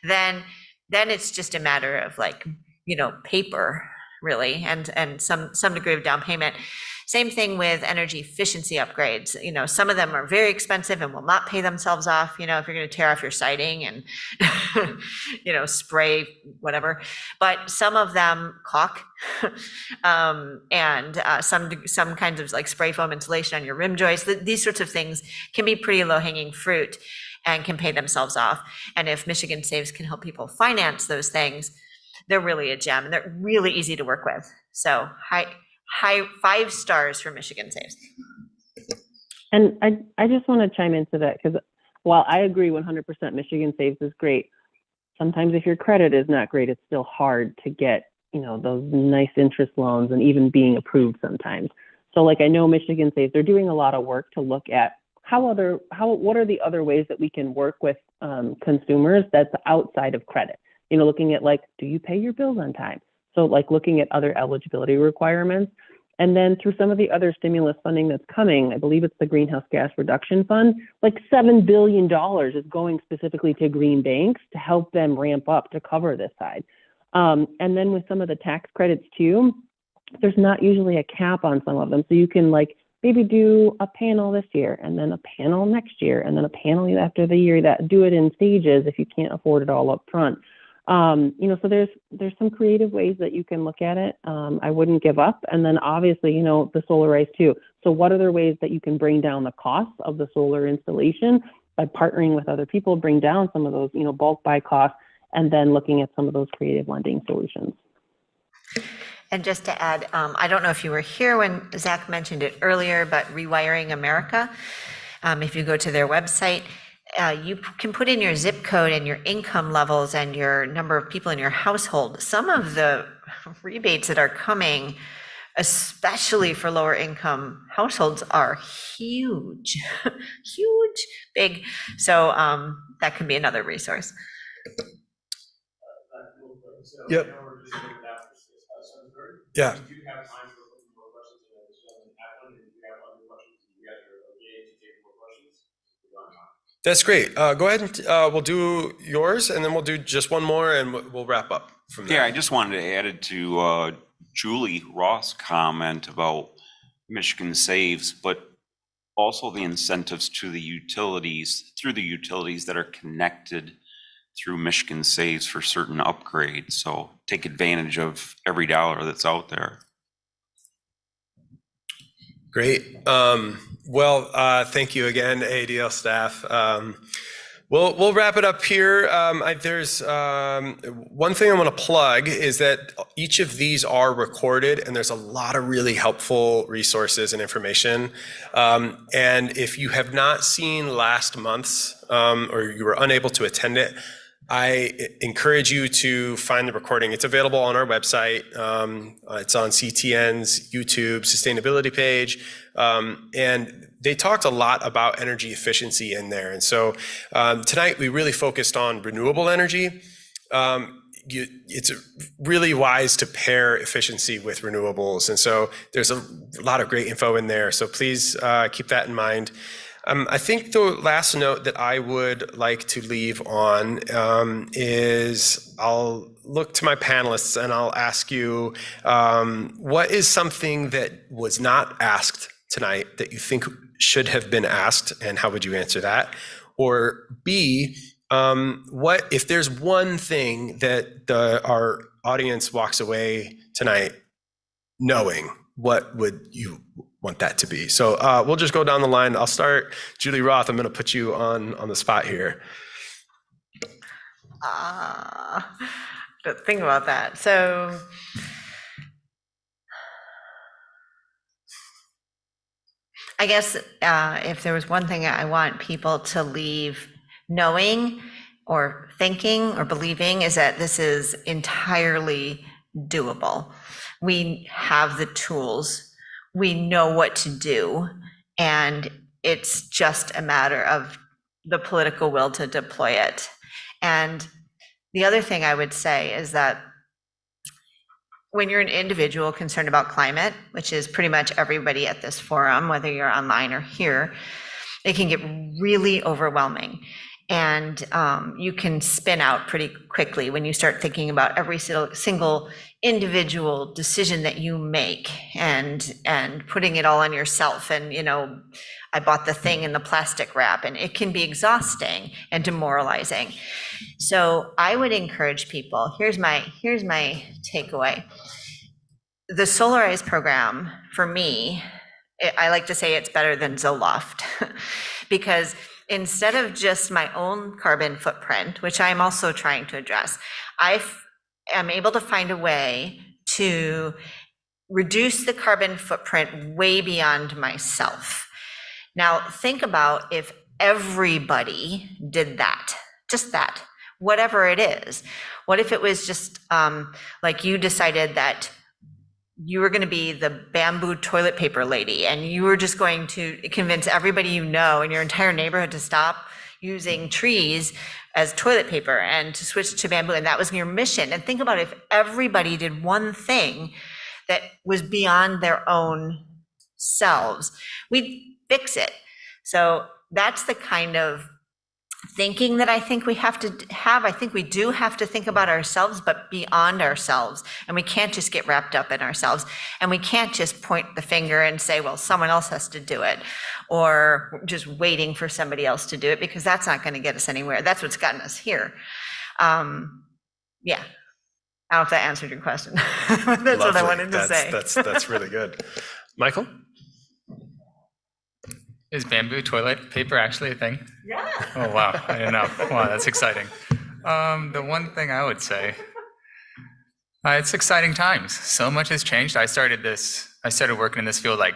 then it's just a matter of paper, really, and some degree of down payment. Same thing with energy efficiency upgrades. Some of them are very expensive and will not pay themselves off, if you're going to tear off your siding and, spray whatever. But some of them caulk, and some kinds of like spray foam insulation on your rim joists. These sorts of things can be pretty low-hanging fruit and can pay themselves off. And if Michigan Saves can help people finance those things, they're really a gem, and they're really easy to work with. So high 5 stars for Michigan Saves. And I just want to chime into that, because while I agree 100% Michigan Saves is great, sometimes if your credit is not great, it's still hard to get, those nice interest loans and even being approved sometimes. So I know Michigan Saves, they're doing a lot of work to look at what are the other ways that we can work with consumers that's outside of credit, looking at do you pay your bills on time? So looking at other eligibility requirements. And then through some of the other stimulus funding that's coming, I believe it's the Greenhouse Gas Reduction Fund, $7 billion is going specifically to green banks to help them ramp up to cover this side. And then with some of the tax credits too, there's not usually a cap on some of them. So you can maybe do a panel this year, and then a panel next year, and then a panel after the year, that do it in stages if you can't afford it all up front. So there's some creative ways that you can look at it. I wouldn't give up. And then obviously, the Solarize too. So what other ways that you can bring down the costs of the solar installation by partnering with other people, bring down some of those, bulk buy costs, and then looking at some of those creative lending solutions. And just to add, I don't know if you were here when Zach mentioned it earlier, but Rewiring America, if you go to their website, you can put in your zip code and your income levels and your number of people in your household. Some of the rebates that are coming, especially for lower income households, are huge, big. So that can be another resource. Yep. Yeah. We do have time for more questions, and this gentleman had one, and if you have other questions, you guys are okay to take more questions. That's great. Go ahead and we'll do yours, and then we'll do just one more, and we'll wrap up from there. Yeah, I just wanted to add it to Julie Ross' comment about Michigan Saves, but also the incentives to the utilities, through the utilities that are connected through Michigan Saves for certain upgrades. So take advantage of every dollar that's out there. Great. Thank you again, ADL staff. We'll wrap it up here. There's one thing I want to plug is that each of these are recorded, and there's a lot of really helpful resources and information. And if you have not seen last month's or you were unable to attend it, I encourage you to find the recording. It's available on our website. It's on CTN's YouTube sustainability page. And they talked a lot about energy efficiency in there. And so tonight we really focused on renewable energy. It's really wise to pair efficiency with renewables. And so there's a lot of great info in there. So please keep that in mind. I think the last note that I would like to leave on is I'll look to my panelists and I'll ask you, what is something that was not asked tonight that you think should have been asked, and how would you answer that? Or B, what if there's one thing that our audience walks away tonight knowing, what would you want that to be? So we'll just go down the line. I'll start, Julie Roth. I'm going to put you on the spot here. Think about that. So I guess if there was one thing I want people to leave knowing or thinking or believing, is that this is entirely doable. We have the tools. We know what to do, and it's just a matter of the political will to deploy it. And the other thing I would say is that when you're an individual concerned about climate, which is pretty much everybody at this forum, whether you're online or here, it can get really overwhelming. And you can spin out pretty quickly when you start thinking about every single individual decision that you make and putting it all on yourself. And, I bought the thing in the plastic wrap, and it can be exhausting and demoralizing. So I would encourage people, here's my takeaway. The Solarize program, for me, I like to say it's better than Zoloft because instead of just my own carbon footprint, which I'm also trying to address, I am able to find a way to reduce the carbon footprint way beyond myself. Now, think about if everybody did that, just that, whatever it is. What if it was just like you decided that you were going to be the bamboo toilet paper lady, and you were just going to convince everybody you know in your entire neighborhood to stop using trees as toilet paper and to switch to bamboo, and that was your mission. And think about if everybody did one thing that was beyond their own selves, we'd fix it. So that's the kind of thinking that I think we have to have. I think we do have to think about ourselves, but beyond ourselves. And we can't just get wrapped up in ourselves. And we can't just point the finger and say, well, someone else has to do it, or just waiting for somebody else to do it, because that's not going to get us anywhere. That's what's gotten us here. Yeah. I don't know if that answered your question. That's Lovely. What I wanted to say. That's really good. Michael? Is bamboo toilet paper actually a thing? Yeah. Oh, wow. I didn't know. Wow, that's exciting. The one thing I would say, it's exciting times. So much has changed. I started working in this field like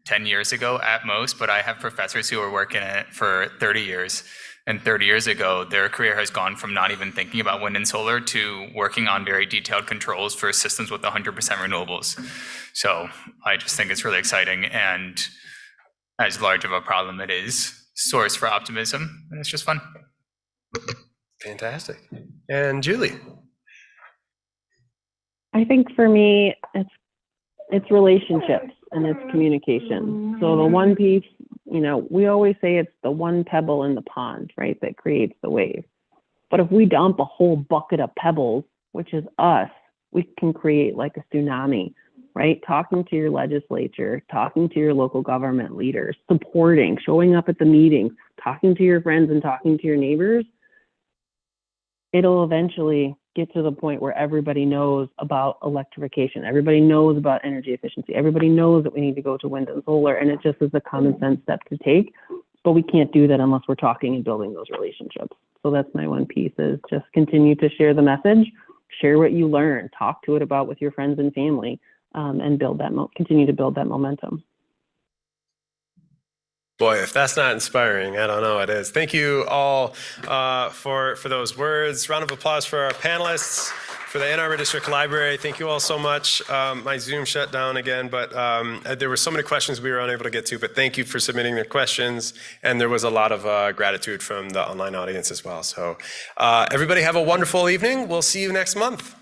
10 years ago at most, but I have professors who are working in it for 30 years. And 30 years ago, their career has gone from not even thinking about wind and solar to working on very detailed controls for systems with 100% renewables. So I just think it's really exciting. And as large of a problem it is, source for optimism, and it's just fun. Fantastic. And Julie? I think for me, it's relationships and it's communication. So the one piece we always say it's the one pebble in the pond, right, that creates the wave. But if we dump a whole bucket of pebbles, which is us, we can create like a tsunami, right? Talking to your legislature, talking to your local government leaders, supporting, showing up at the meetings, talking to your friends and talking to your neighbors, it'll eventually get to the point where everybody knows about electrification. Everybody knows about energy efficiency. Everybody knows that we need to go to wind and solar, and it just is a common sense step to take. But we can't do that unless we're talking and building those relationships. So that's my one piece, is just continue to share the message, share what you learn, talk to it about with your friends and family, and build that, continue to build that momentum. Boy, if that's not inspiring, I don't know what is. Thank you all for those words. Round of applause for our panelists, for the Ann Arbor District Library. Thank you all so much. My Zoom shut down again, but there were so many questions we were unable to get to, but thank you for submitting their questions. And there was a lot of gratitude from the online audience as well. So everybody have a wonderful evening. We'll see you next month.